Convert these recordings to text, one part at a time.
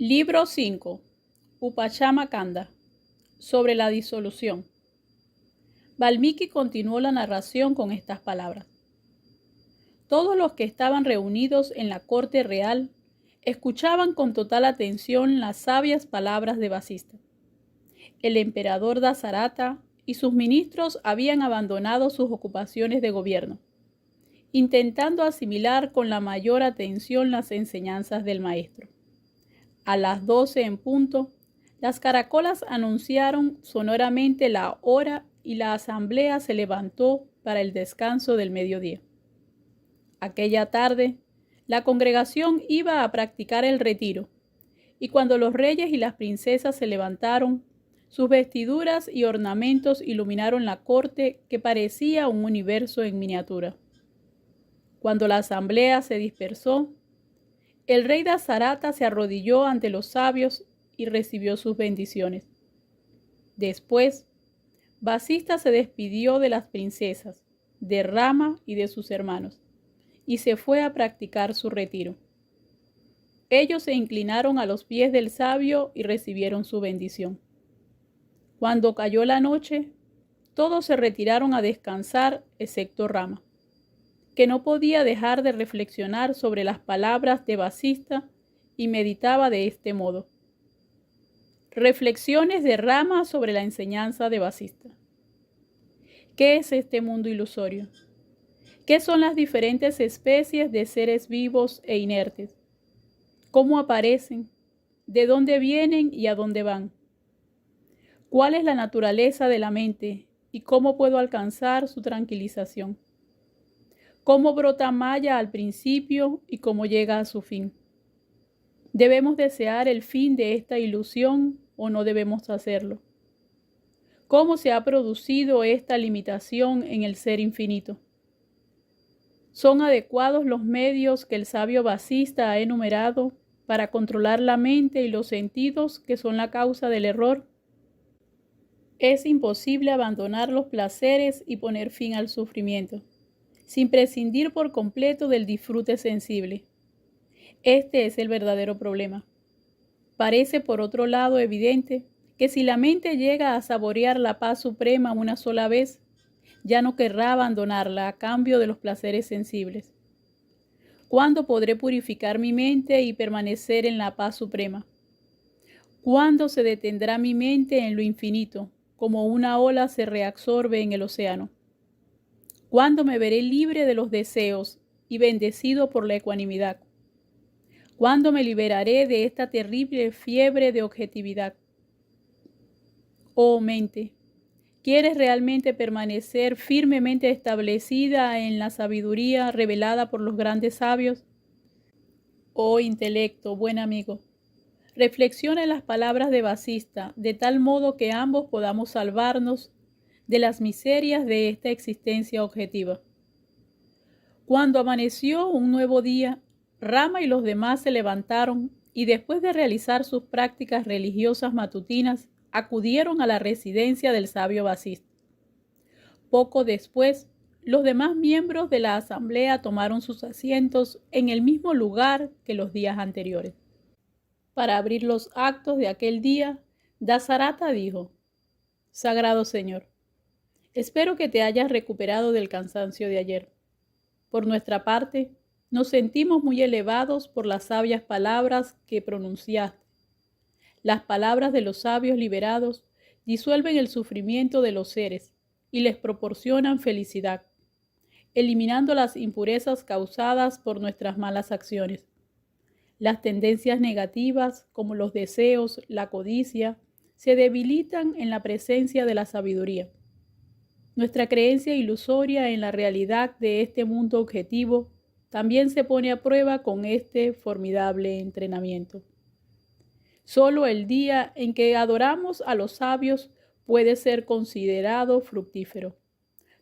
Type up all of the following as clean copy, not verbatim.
Libro 5. Upachama Kanda. Sobre la disolución. Valmiki continuó la narración con estas palabras. Todos los que estaban reunidos en la corte real escuchaban con total atención las sabias palabras de Vasista. El emperador Dasarata y sus ministros habían abandonado sus ocupaciones de gobierno, intentando asimilar con la mayor atención las enseñanzas del maestro. A las 12 en punto, las caracolas anunciaron sonoramente la hora y la asamblea se levantó para el descanso del mediodía. Aquella tarde, la congregación iba a practicar el retiro, y cuando los reyes y las princesas se levantaron, sus vestiduras y ornamentos iluminaron la corte que parecía un universo en miniatura. Cuando la asamblea se dispersó, el rey Dasarata se arrodilló ante los sabios y recibió sus bendiciones. Después, Vasista se despidió de las princesas, de Rama y de sus hermanos, y se fue a practicar su retiro. Ellos se inclinaron a los pies del sabio y recibieron su bendición. Cuando cayó la noche, todos se retiraron a descansar, excepto Rama, que no podía dejar de reflexionar sobre las palabras de Vasista y meditaba de este modo. Reflexiones de Rama sobre la enseñanza de Vasista. ¿Qué es este mundo ilusorio? ¿Qué son las diferentes especies de seres vivos e inertes? ¿Cómo aparecen? ¿De dónde vienen y a dónde van? ¿Cuál es la naturaleza de la mente y cómo puedo alcanzar su tranquilización? ¿Cómo brota Maya al principio y cómo llega a su fin? ¿Debemos desear el fin de esta ilusión o no debemos hacerlo? ¿Cómo se ha producido esta limitación en el ser infinito? ¿Son adecuados los medios que el sabio Vasista ha enumerado para controlar la mente y los sentidos que son la causa del error? Es imposible abandonar los placeres y poner fin al sufrimiento, sin prescindir por completo del disfrute sensible. Este es el verdadero problema. Parece, por otro lado, evidente que si la mente llega a saborear la paz suprema una sola vez, ya no querrá abandonarla a cambio de los placeres sensibles. ¿Cuándo podré purificar mi mente y permanecer en la paz suprema? ¿Cuándo se detendrá mi mente en lo infinito, como una ola se reabsorbe en el océano? ¿Cuándo me veré libre de los deseos y bendecido por la ecuanimidad? ¿Cuándo me liberaré de esta terrible fiebre de objetividad? Oh mente, ¿quieres realmente permanecer firmemente establecida en la sabiduría revelada por los grandes sabios? Oh intelecto, buen amigo, reflexiona en las palabras de Vasista, de tal modo que ambos podamos salvarnos de las miserias de esta existencia objetiva. Cuando amaneció un nuevo día, Rama y los demás se levantaron y después de realizar sus prácticas religiosas matutinas, acudieron a la residencia del sabio Vasista. Poco después, los demás miembros de la asamblea tomaron sus asientos en el mismo lugar que los días anteriores. Para abrir los actos de aquel día, Dasarata dijo: Sagrado Señor, espero que te hayas recuperado del cansancio de ayer. Por nuestra parte, nos sentimos muy elevados por las sabias palabras que pronunciaste. Las palabras de los sabios liberados disuelven el sufrimiento de los seres y les proporcionan felicidad, eliminando las impurezas causadas por nuestras malas acciones. Las tendencias negativas, como los deseos, la codicia, se debilitan en la presencia de la sabiduría. Nuestra creencia ilusoria en la realidad de este mundo objetivo también se pone a prueba con este formidable entrenamiento. Solo el día en que adoramos a los sabios puede ser considerado fructífero.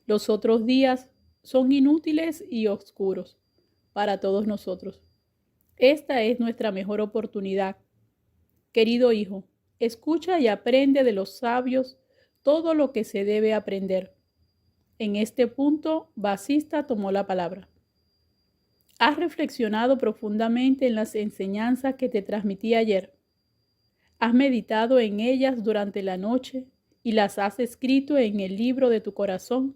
Los otros días son inútiles y oscuros para todos nosotros. Esta es nuestra mejor oportunidad. Querido hijo, escucha y aprende de los sabios todo lo que se debe aprender. En este punto, Vasista tomó la palabra. ¿Has reflexionado profundamente en las enseñanzas que te transmití ayer? Has meditado en ellas durante la noche y las has escrito en el libro de tu corazón.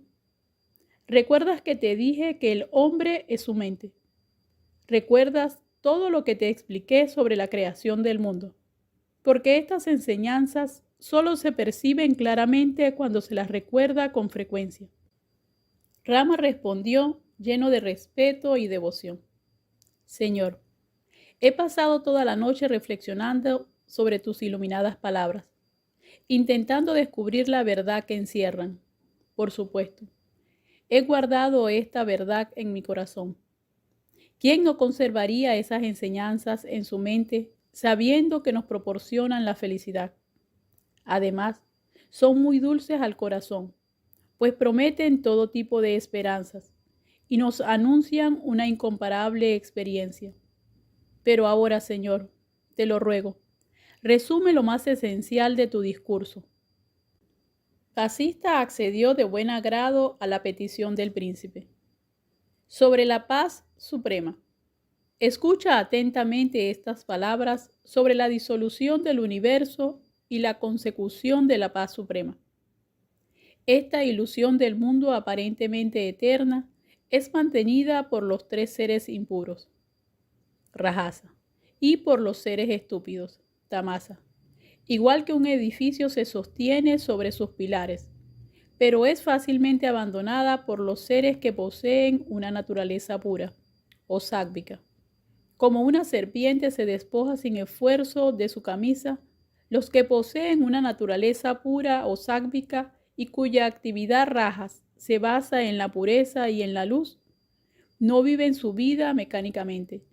¿Recuerdas que te dije que el hombre es su mente? ¿Recuerdas todo lo que te expliqué sobre la creación del mundo? Porque estas enseñanzas solo se perciben claramente cuando se las recuerda con frecuencia. Rama respondió lleno de respeto y devoción. Señor, he pasado toda la noche reflexionando sobre tus iluminadas palabras, intentando descubrir la verdad que encierran. Por supuesto, he guardado esta verdad en mi corazón. ¿Quién no conservaría esas enseñanzas en su mente sabiendo que nos proporcionan la felicidad? Además, son muy dulces al corazón, pues prometen todo tipo de esperanzas y nos anuncian una incomparable experiencia. Pero ahora, Señor, te lo ruego, resume lo más esencial de tu discurso. Vasista accedió de buen agrado a la petición del príncipe. Sobre la paz suprema. Escucha atentamente estas palabras sobre la disolución del universo y la consecución de la paz suprema. Esta ilusión del mundo aparentemente eterna es mantenida por los tres seres impuros, Rajasa, y por los seres estúpidos, Tamasa, igual que un edificio se sostiene sobre sus pilares, pero es fácilmente abandonada por los seres que poseen una naturaleza pura, o sáttvica. Como una serpiente se despoja sin esfuerzo de su camisa, los que poseen una naturaleza pura o sáttvica y cuya actividad rajas se basa en la pureza y en la luz, no viven su vida mecánicamente,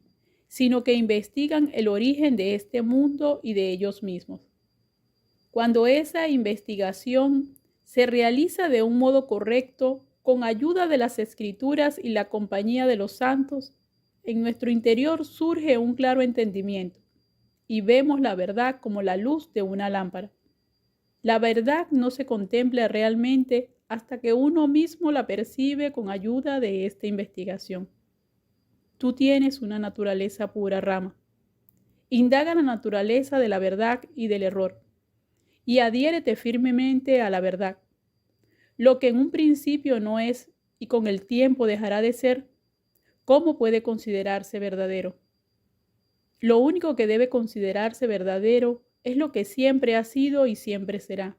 sino que investigan el origen de este mundo y de ellos mismos. Cuando esa investigación se realiza de un modo correcto, con ayuda de las Escrituras y la compañía de los santos, en nuestro interior surge un claro entendimiento y vemos la verdad como la luz de una lámpara. La verdad no se contempla realmente hasta que uno mismo la percibe con ayuda de esta investigación. Tú tienes una naturaleza pura, Rama. Indaga la naturaleza de la verdad y del error y adhiérete firmemente a la verdad. Lo que en un principio no es y con el tiempo dejará de ser, ¿cómo puede considerarse verdadero? Lo único que debe considerarse verdadero es lo que siempre ha sido y siempre será.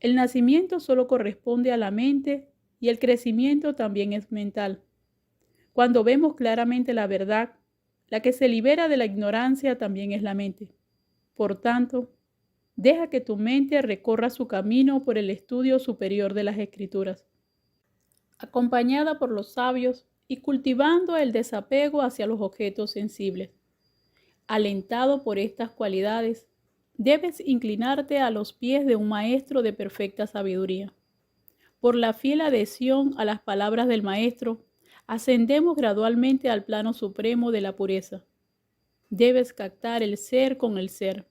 El nacimiento solo corresponde a la mente y el crecimiento también es mental. Cuando vemos claramente la verdad, la que se libera de la ignorancia también es la mente. Por tanto, deja que tu mente recorra su camino por el estudio superior de las Escrituras, acompañada por los sabios y cultivando el desapego hacia los objetos sensibles. Alentado por estas cualidades, debes inclinarte a los pies de un maestro de perfecta sabiduría. Por la fiel adhesión a las palabras del maestro, ascendemos gradualmente al plano supremo de la pureza. Debes captar el ser con el ser,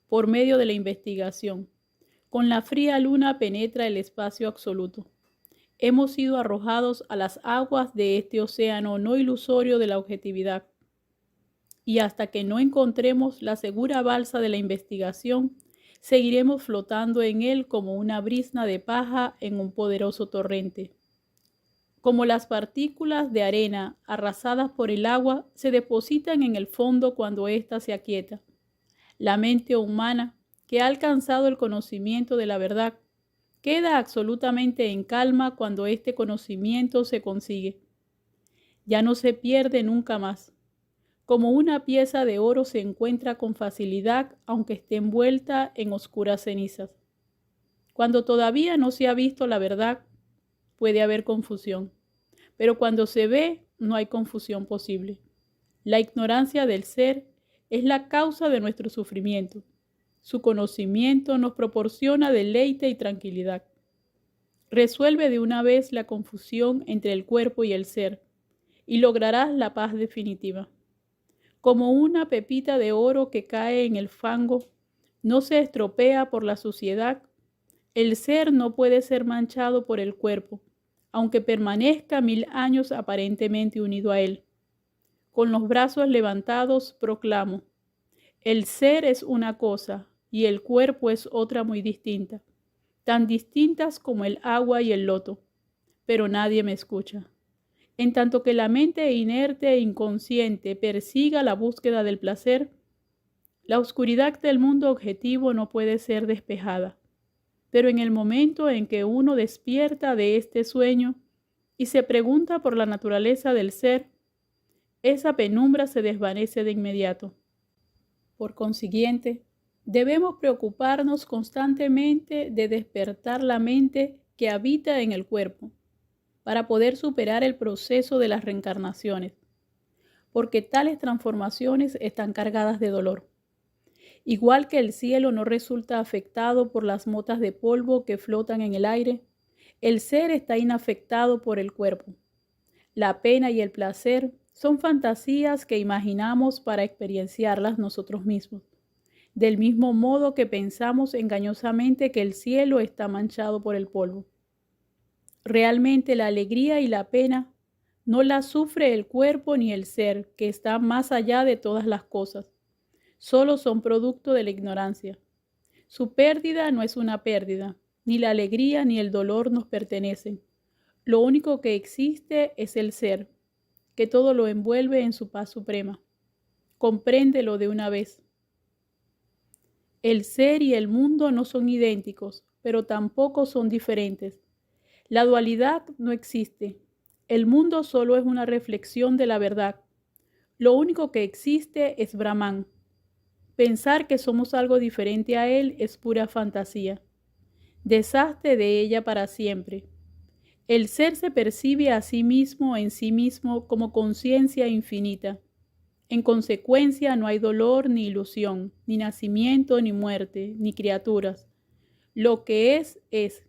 por medio de la investigación. Con la fría luna penetra el espacio absoluto. Hemos sido arrojados a las aguas de este océano no ilusorio de la objetividad. Y hasta que no encontremos la segura balsa de la investigación, seguiremos flotando en él como una brizna de paja en un poderoso torrente. Como las partículas de arena arrasadas por el agua se depositan en el fondo cuando ésta se aquieta. La mente humana, que ha alcanzado el conocimiento de la verdad, queda absolutamente en calma cuando este conocimiento se consigue. Ya no se pierde nunca más. Como una pieza de oro se encuentra con facilidad, aunque esté envuelta en oscuras cenizas. Cuando todavía no se ha visto la verdad, puede haber confusión, pero cuando se ve, no hay confusión posible. La ignorancia del ser es la causa de nuestro sufrimiento. Su conocimiento nos proporciona deleite y tranquilidad. Resuelve de una vez la confusión entre el cuerpo y el ser, y lograrás la paz definitiva. Como una pepita de oro que cae en el fango, no se estropea por la suciedad, el ser no puede ser manchado por el cuerpo, aunque permanezca 1000 años aparentemente unido a él. Con los brazos levantados proclamo, El ser es una cosa y el cuerpo es otra muy distinta, tan distintas como el agua y el loto, pero nadie me escucha. En tanto que la mente inerte e inconsciente persiga la búsqueda del placer, la oscuridad del mundo objetivo no puede ser despejada. Pero en el momento en que uno despierta de este sueño y se pregunta por la naturaleza del ser, esa penumbra se desvanece de inmediato. Por consiguiente, debemos preocuparnos constantemente de despertar la mente que habita en el cuerpo, para poder superar el proceso de las reencarnaciones, porque tales transformaciones están cargadas de dolor. Igual que el cielo no resulta afectado por las motas de polvo que flotan en el aire, el ser está inafectado por el cuerpo. La pena y el placer son fantasías que imaginamos para experienciarlas nosotros mismos, del mismo modo que pensamos engañosamente que el cielo está manchado por el polvo. Realmente la alegría y la pena no la sufre el cuerpo ni el ser, que está más allá de todas las cosas. Solo son producto de la ignorancia. Su pérdida no es una pérdida, ni la alegría ni el dolor nos pertenecen. Lo único que existe es el ser, que todo lo envuelve en su paz suprema. Compréndelo de una vez. El ser y el mundo no son idénticos, pero tampoco son diferentes. La dualidad no existe. El mundo solo es una reflexión de la verdad. Lo único que existe es Brahman. Pensar que somos algo diferente a él es pura fantasía. Deshazte de ella para siempre. El ser se percibe a sí mismo en sí mismo como conciencia infinita. En consecuencia, no hay dolor ni ilusión, ni nacimiento ni muerte, ni criaturas. Lo que es, es.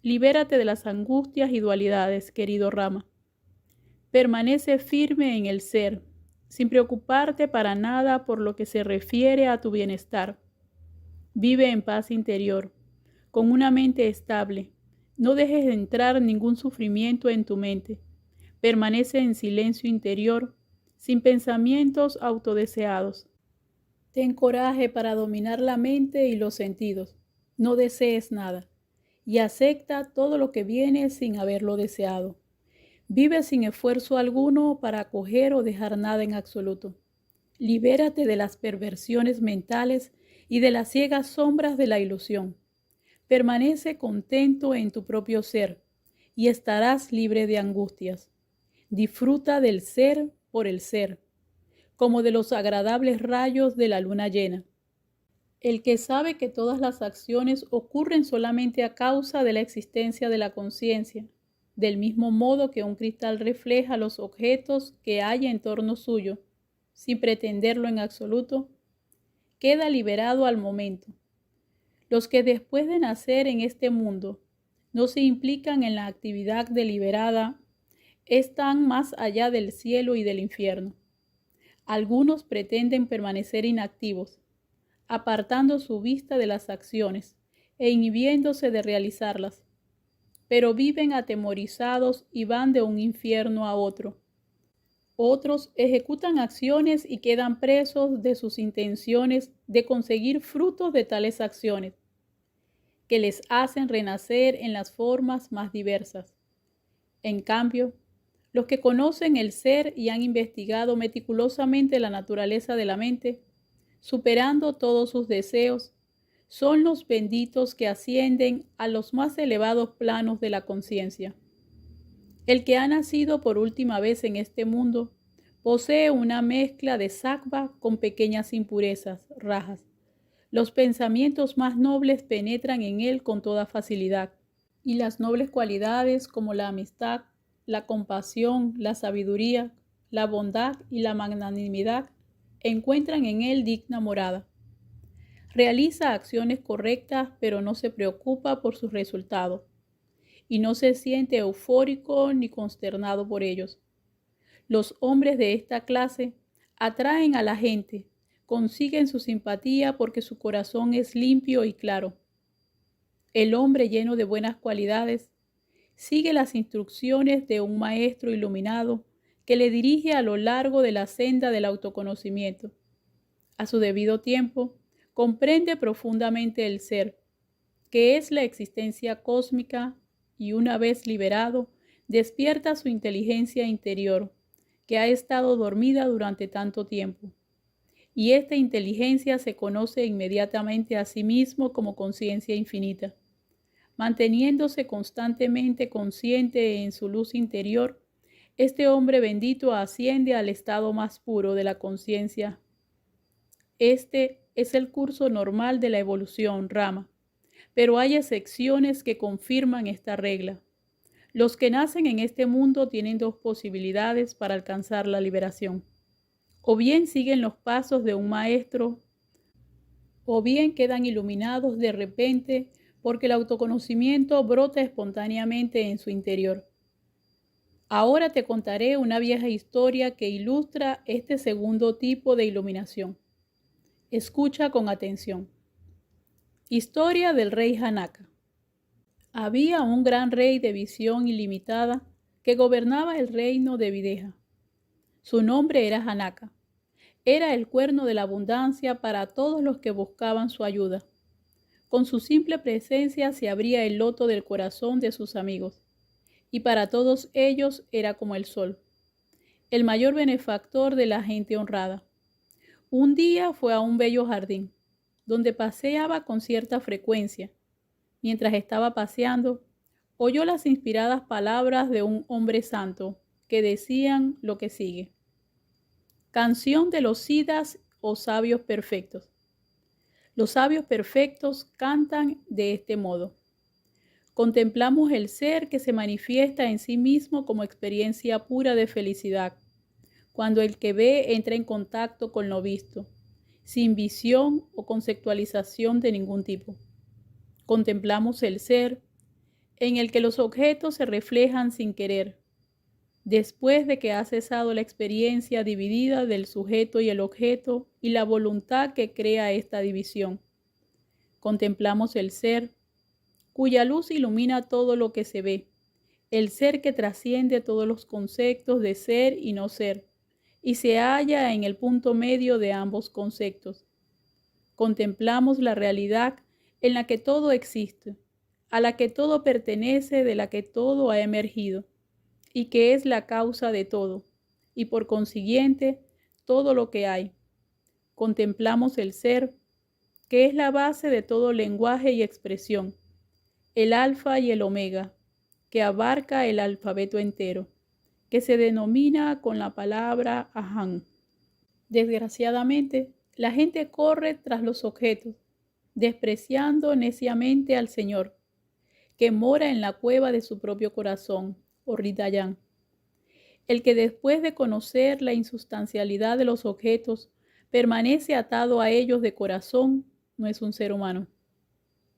Libérate de las angustias y dualidades, querido Rama. Permanece firme en el ser, sin preocuparte para nada por lo que se refiere a tu bienestar. Vive en paz interior, con una mente estable. No dejes de entrar ningún sufrimiento en tu mente. Permanece en silencio interior, sin pensamientos autodeseados. Ten coraje para dominar la mente y los sentidos. No desees nada. Y acepta todo lo que viene sin haberlo deseado. Vive sin esfuerzo alguno para acoger o dejar nada en absoluto. Libérate de las perversiones mentales y de las ciegas sombras de la ilusión. Permanece contento en tu propio ser y estarás libre de angustias. Disfruta del ser por el ser, como de los agradables rayos de la luna llena. El que sabe que todas las acciones ocurren solamente a causa de la existencia de la conciencia, del mismo modo que un cristal refleja los objetos que hay en torno suyo, sin pretenderlo en absoluto, queda liberado al momento. Los que después de nacer en este mundo no se implican en la actividad deliberada, están más allá del cielo y del infierno. Algunos pretenden permanecer inactivos, apartando su vista de las acciones e inhibiéndose de realizarlas, pero viven atemorizados y van de un infierno a otro. Otros ejecutan acciones y quedan presos de sus intenciones de conseguir frutos de tales acciones, que les hacen renacer en las formas más diversas. En cambio, los que conocen el ser y han investigado meticulosamente la naturaleza de la mente, superando todos sus deseos, son los benditos que ascienden a los más elevados planos de la conciencia. El que ha nacido por última vez en este mundo posee una mezcla de sattva con pequeñas impurezas, rajas. Los pensamientos más nobles penetran en él con toda facilidad, y las nobles cualidades como la amistad, la compasión, la sabiduría, la bondad y la magnanimidad encuentran en él digna morada. Realiza acciones correctas, pero no se preocupa por sus resultados, y no se siente eufórico ni consternado por ellos. Los hombres de esta clase atraen a la gente, consiguen su simpatía porque su corazón es limpio y claro. El hombre lleno de buenas cualidades sigue las instrucciones de un maestro iluminado que le dirige a lo largo de la senda del autoconocimiento. A su debido tiempo, comprende profundamente el ser, que es la existencia cósmica, y una vez liberado, despierta su inteligencia interior, que ha estado dormida durante tanto tiempo. Y esta inteligencia se conoce inmediatamente a sí mismo como conciencia infinita. Manteniéndose constantemente consciente en su luz interior, este hombre bendito asciende al estado más puro de la conciencia. Este es el curso normal de la evolución, Rama, pero hay excepciones que confirman esta regla. Los que nacen en este mundo tienen dos posibilidades para alcanzar la liberación. O bien siguen los pasos de un maestro, o bien quedan iluminados de repente porque el autoconocimiento brota espontáneamente en su interior. Ahora te contaré una vieja historia que ilustra este segundo tipo de iluminación. Escucha con atención. Historia del rey Janaka. Había un gran rey de visión ilimitada que gobernaba el reino de Videha. Su nombre era Janaka. Era el cuerno de la abundancia para todos los que buscaban su ayuda. Con su simple presencia se abría el loto del corazón de sus amigos, y para todos ellos era como el sol, el mayor benefactor de la gente honrada. Un día fue a un bello jardín, donde paseaba con cierta frecuencia. Mientras estaba paseando, oyó las inspiradas palabras de un hombre santo que decían lo que sigue. Canción de los Siddhas o sabios perfectos. Los sabios perfectos cantan de este modo. Contemplamos el ser que se manifiesta en sí mismo como experiencia pura de felicidad, cuando el que ve entra en contacto con lo visto, sin visión o conceptualización de ningún tipo. Contemplamos el ser, en el que los objetos se reflejan sin querer, después de que ha cesado la experiencia dividida del sujeto y el objeto y la voluntad que crea esta división. Contemplamos el ser, cuya luz ilumina todo lo que se ve, el ser que trasciende todos los conceptos de ser y no ser, y se halla en el punto medio de ambos conceptos. Contemplamos la realidad en la que todo existe, a la que todo pertenece, de la que todo ha emergido, y que es la causa de todo, y por consiguiente, todo lo que hay. Contemplamos el ser, que es la base de todo lenguaje y expresión, el alfa y el omega, que abarca el alfabeto entero, que se denomina con la palabra Aham. Desgraciadamente, la gente corre tras los objetos, despreciando neciamente al Señor, que mora en la cueva de su propio corazón, o Hridayan. El que después de conocer la insustancialidad de los objetos, permanece atado a ellos de corazón, no es un ser humano.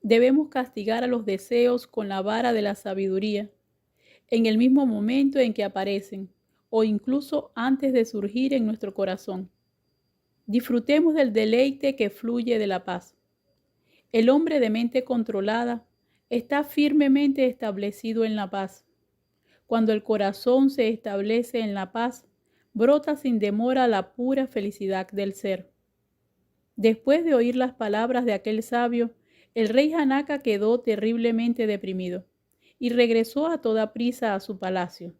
Debemos castigar a los deseos con la vara de la sabiduría, en el mismo momento en que aparecen, o incluso antes de surgir en nuestro corazón. Disfrutemos del deleite que fluye de la paz. El hombre de mente controlada está firmemente establecido en la paz. Cuando el corazón se establece en la paz, brota sin demora la pura felicidad del ser. Después de oír las palabras de aquel sabio, el rey Janaka quedó terriblemente deprimido y regresó a toda prisa a su palacio.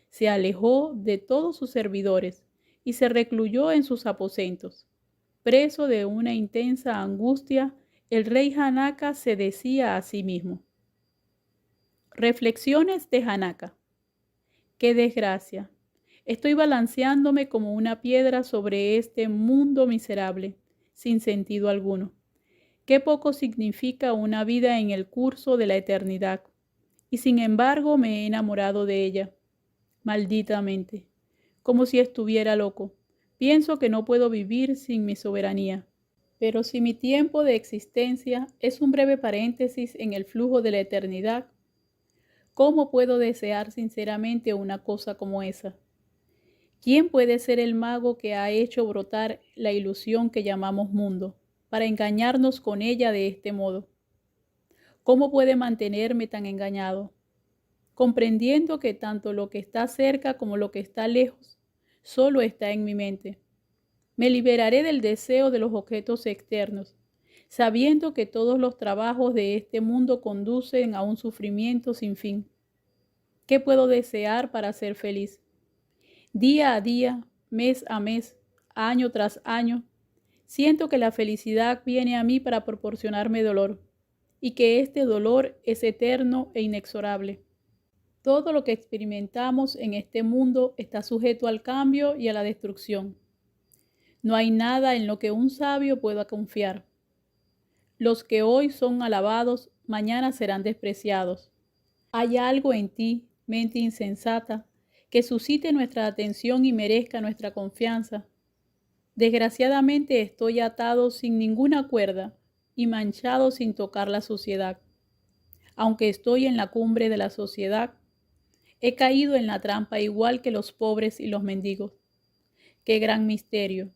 Se alejó de todos sus servidores y se recluyó en sus aposentos. Preso de una intensa angustia, el rey Janaka se decía a sí mismo. Reflexiones de Janaka. ¡Qué desgracia! Estoy balanceándome como una piedra sobre este mundo miserable, sin sentido alguno. Qué poco significa una vida en el curso de la eternidad, y sin embargo me he enamorado de ella. Malditamente, como si estuviera loco. Pienso que no puedo vivir sin mi soberanía. Pero si mi tiempo de existencia es un breve paréntesis en el flujo de la eternidad, ¿cómo puedo desear sinceramente una cosa como esa? ¿Quién puede ser el mago que ha hecho brotar la ilusión que llamamos mundo, para engañarnos con ella de este modo? ¿Cómo puede mantenerme tan engañado, comprendiendo que tanto lo que está cerca como lo que está lejos solo está en mi mente? Me liberaré del deseo de los objetos externos, sabiendo que todos los trabajos de este mundo conducen a un sufrimiento sin fin. ¿Qué puedo desear para ser feliz? Día a día, mes a mes, año tras año, siento que la felicidad viene a mí para proporcionarme dolor, y que este dolor es eterno e inexorable. Todo lo que experimentamos en este mundo está sujeto al cambio y a la destrucción. No hay nada en lo que un sabio pueda confiar. Los que hoy son alabados, mañana serán despreciados. Hay algo en ti, mente insensata, que suscite nuestra atención y merezca nuestra confianza. Desgraciadamente estoy atado sin ninguna cuerda y manchado sin tocar la suciedad. Aunque estoy en la cumbre de la sociedad, he caído en la trampa igual que los pobres y los mendigos. ¡Qué gran misterio!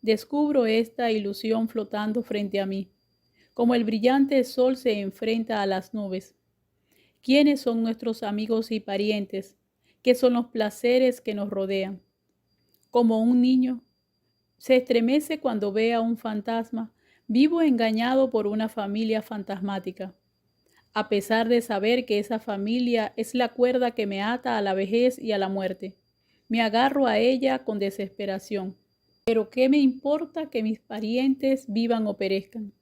Descubro esta ilusión flotando frente a mí, como el brillante sol se enfrenta a las nubes. ¿Quiénes son nuestros amigos y parientes? ¿Qué son los placeres que nos rodean? Como un niño se estremece cuando ve a un fantasma, vivo engañado por una familia fantasmática. A pesar de saber que esa familia es la cuerda que me ata a la vejez y a la muerte, me agarro a ella con desesperación. Pero ¿qué me importa que mis parientes vivan o perezcan?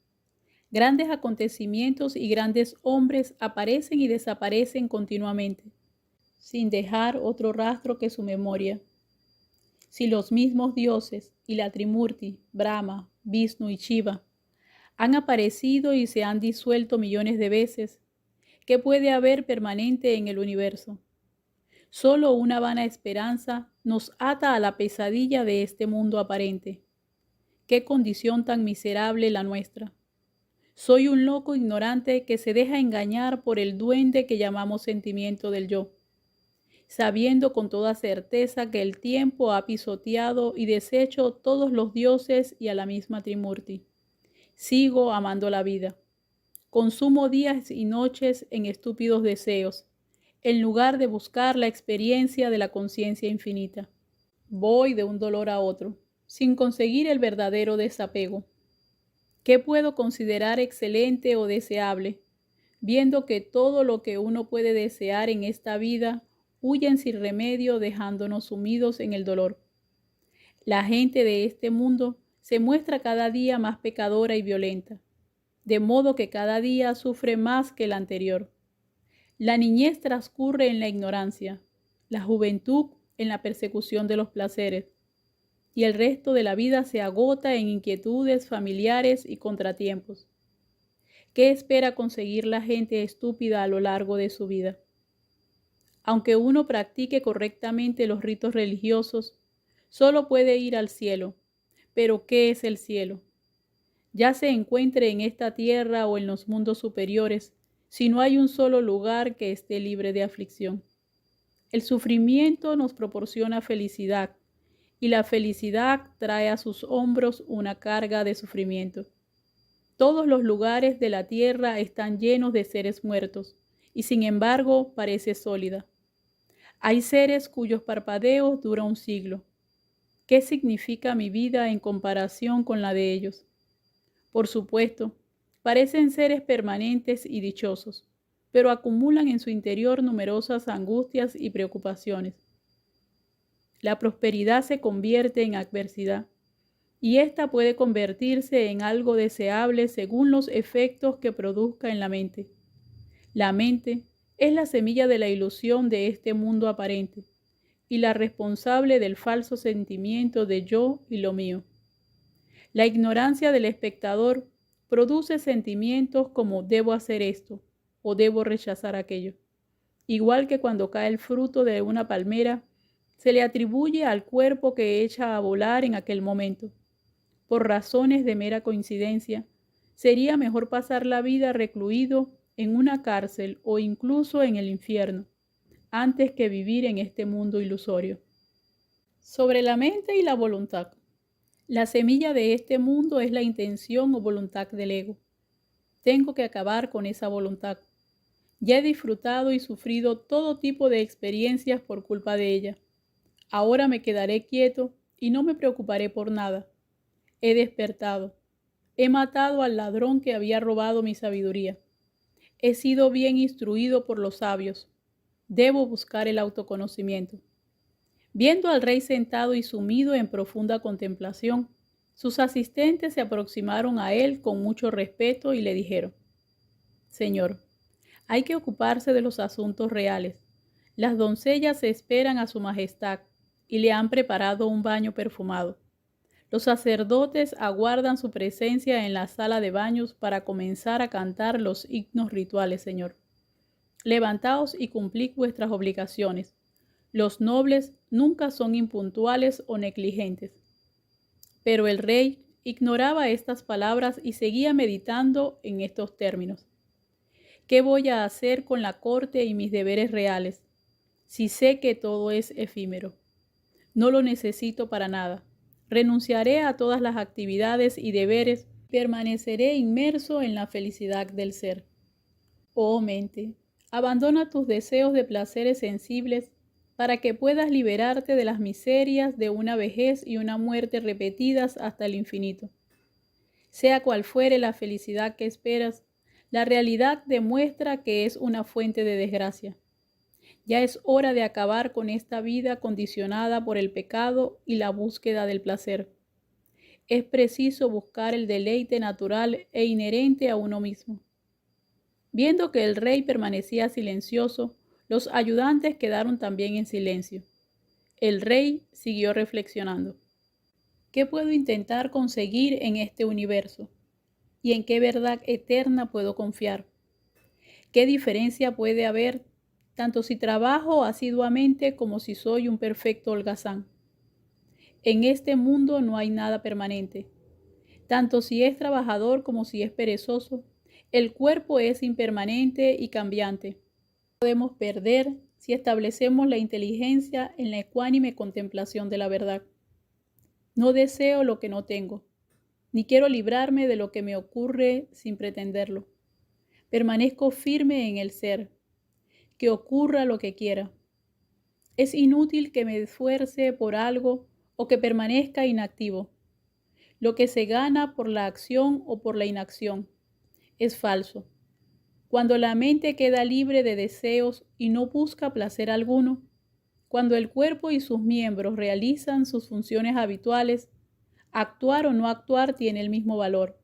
Grandes acontecimientos y grandes hombres aparecen y desaparecen continuamente, sin dejar otro rastro que su memoria. Si los mismos dioses y la Trimurti, Brahma, Vishnu y Shiva, han aparecido y se han disuelto millones de veces, ¿qué puede haber permanente en el universo? Solo una vana esperanza nos ata a la pesadilla de este mundo aparente. ¡Qué condición tan miserable la nuestra! Soy un loco ignorante que se deja engañar por el duende que llamamos sentimiento del yo, sabiendo con toda certeza que el tiempo ha pisoteado y deshecho todos los dioses y a la misma Trimurti. Sigo amando la vida. Consumo días y noches en estúpidos deseos, en lugar de buscar la experiencia de la conciencia infinita. Voy de un dolor a otro, sin conseguir el verdadero desapego. ¿Qué puedo considerar excelente o deseable, viendo que todo lo que uno puede desear en esta vida huyen sin remedio dejándonos sumidos en el dolor? La gente de este mundo se muestra cada día más pecadora y violenta, de modo que cada día sufre más que el anterior. La niñez transcurre en la ignorancia, la juventud en la persecución de los placeres, y el resto de la vida se agota en inquietudes familiares y contratiempos. ¿Qué espera conseguir la gente estúpida a lo largo de su vida? Aunque uno practique correctamente los ritos religiosos, solo puede ir al cielo. Pero ¿qué es el cielo? Ya se encuentre en esta tierra o en los mundos superiores, si no hay un solo lugar que esté libre de aflicción. El sufrimiento nos proporciona felicidad, y la felicidad trae a sus hombros una carga de sufrimiento. Todos los lugares de la tierra están llenos de seres muertos, y sin embargo parece sólida. Hay seres cuyos parpadeos duran un siglo. ¿Qué significa mi vida en comparación con la de ellos? Por supuesto, parecen seres permanentes y dichosos, pero acumulan en su interior numerosas angustias y preocupaciones. La prosperidad se convierte en adversidad, y ésta puede convertirse en algo deseable según los efectos que produzca en la mente. La mente es la semilla de la ilusión de este mundo aparente, y la responsable del falso sentimiento de yo y lo mío. La ignorancia del espectador produce sentimientos como debo hacer esto o debo rechazar aquello. Igual que cuando cae el fruto de una palmera, se le atribuye al cuerpo que echa a volar en aquel momento. Por razones de mera coincidencia, sería mejor pasar la vida recluido en una cárcel o incluso en el infierno, antes que vivir en este mundo ilusorio. Sobre la mente y la voluntad. La semilla de este mundo es la intención o voluntad del ego. Tengo que acabar con esa voluntad. Ya he disfrutado y sufrido todo tipo de experiencias por culpa de ella. Ahora me quedaré quieto y no me preocuparé por nada, He despertado. He matado al ladrón que había robado mi sabiduría. He sido bien instruido por los sabios. Debo buscar el autoconocimiento. Viendo al rey sentado y sumido en profunda contemplación, sus asistentes se aproximaron a él con mucho respeto y le dijeron: Señor, hay que ocuparse de los asuntos reales. Las doncellas esperan a su majestad y le han preparado un baño perfumado. Los sacerdotes aguardan su presencia en la sala de baños para comenzar a cantar los himnos rituales, Señor. Levantaos y cumplid vuestras obligaciones. Los nobles nunca son impuntuales o negligentes. Pero el rey ignoraba estas palabras y seguía meditando en estos términos. ¿Qué voy a hacer con la corte y mis deberes reales, si sé que todo es efímero? No lo necesito para nada. Renunciaré a todas las actividades y deberes, permaneceré inmerso en la felicidad del ser. Oh mente, abandona tus deseos de placeres sensibles para que puedas liberarte de las miserias de una vejez y una muerte repetidas hasta el infinito. Sea cual fuere la felicidad que esperas, la realidad demuestra que es una fuente de desgracia. Ya es hora de acabar con esta vida condicionada por el pecado y la búsqueda del placer. Es preciso buscar el deleite natural e inherente a uno mismo. Viendo que el rey permanecía silencioso, los ayudantes quedaron también en silencio. El rey siguió reflexionando. ¿Qué puedo intentar conseguir en este universo? ¿Y en qué verdad eterna puedo confiar? ¿Qué diferencia puede haber tanto si trabajo asiduamente como si soy un perfecto holgazán? En este mundo no hay nada permanente. Tanto si es trabajador como si es perezoso, el cuerpo es impermanente y cambiante. Podemos perder si establecemos la inteligencia en la ecuánime contemplación de la verdad. No deseo lo que no tengo, ni quiero librarme de lo que me ocurre sin pretenderlo. Permanezco firme en el ser, que ocurra lo que quiera. Es inútil que me esfuerce por algo o que permanezca inactivo. Lo que se gana por la acción o por la inacción es falso. Cuando la mente queda libre de deseos y no busca placer alguno, cuando el cuerpo y sus miembros realizan sus funciones habituales, actuar o no actuar tiene el mismo valor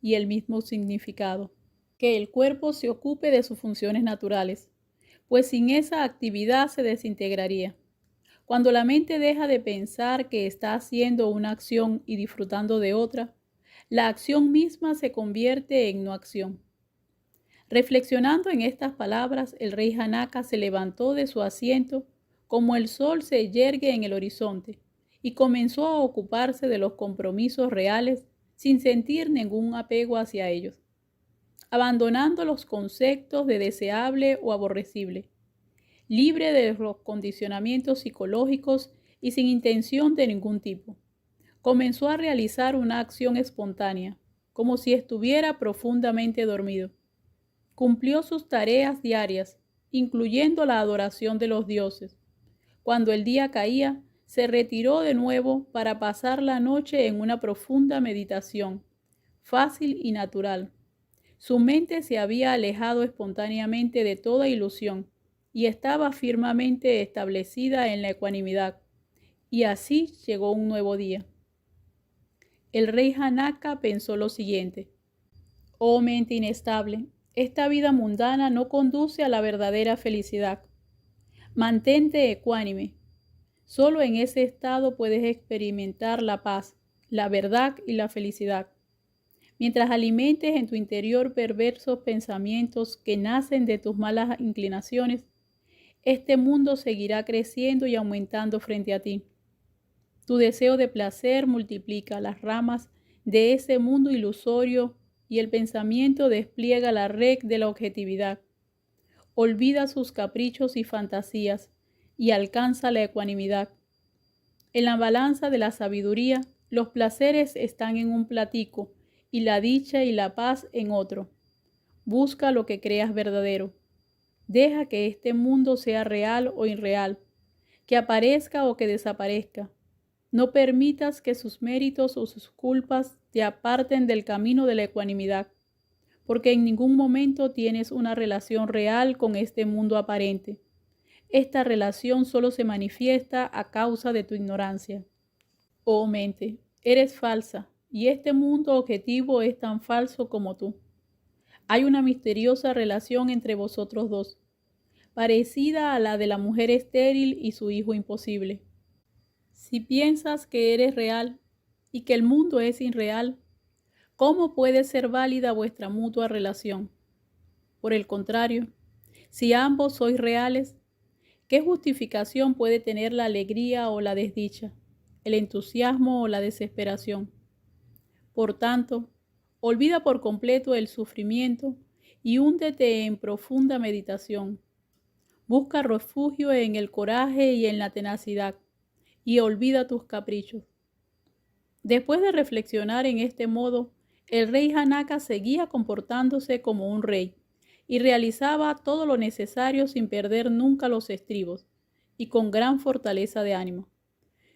y el mismo significado. Que el cuerpo se ocupe de sus funciones naturales, pues sin esa actividad se desintegraría. Cuando la mente deja de pensar que está haciendo una acción y disfrutando de otra, la acción misma se convierte en no acción. Reflexionando en estas palabras, el rey Janaka se levantó de su asiento como el sol se yergue en el horizonte y comenzó a ocuparse de los compromisos reales sin sentir ningún apego hacia ellos, abandonando los conceptos de deseable o aborrecible, libre de los condicionamientos psicológicos y sin intención de ningún tipo. Comenzó a realizar una acción espontánea, como si estuviera profundamente dormido. Cumplió sus tareas diarias, incluyendo la adoración de los dioses. Cuando el día caía, se retiró de nuevo para pasar la noche en una profunda meditación, fácil y natural. Su mente se había alejado espontáneamente de toda ilusión y estaba firmemente establecida en la ecuanimidad. Y así llegó un nuevo día. El rey Janaka pensó lo siguiente: oh mente inestable, esta vida mundana no conduce a la verdadera felicidad. Mantente ecuánime. Solo en ese estado puedes experimentar la paz, la verdad y la felicidad. Mientras alimentes en tu interior perversos pensamientos que nacen de tus malas inclinaciones, este mundo seguirá creciendo y aumentando frente a ti. Tu deseo de placer multiplica las ramas de ese mundo ilusorio y el pensamiento despliega la red de la objetividad. Olvida sus caprichos y fantasías y alcanza la ecuanimidad. En la balanza de la sabiduría, los placeres están en un platico y la dicha y la paz en otro. Busca lo que creas verdadero. Deja que este mundo sea real o irreal, que aparezca o que desaparezca. No permitas que sus méritos o sus culpas te aparten del camino de la ecuanimidad, porque en ningún momento tienes una relación real con este mundo aparente. Esta relación solo se manifiesta a causa de tu ignorancia. Oh mente, eres falsa, y este mundo objetivo es tan falso como tú. Hay una misteriosa relación entre vosotros dos, parecida a la de la mujer estéril y su hijo imposible. Si piensas que eres real y que el mundo es irreal, ¿cómo puede ser válida vuestra mutua relación? Por el contrario, si ambos sois reales, ¿qué justificación puede tener la alegría o la desdicha, el entusiasmo o la desesperación? Por tanto, olvida por completo el sufrimiento y húndete en profunda meditación. Busca refugio en el coraje y en la tenacidad, y olvida tus caprichos. Después de reflexionar en este modo, el rey Janaka seguía comportándose como un rey y realizaba todo lo necesario sin perder nunca los estribos y con gran fortaleza de ánimo.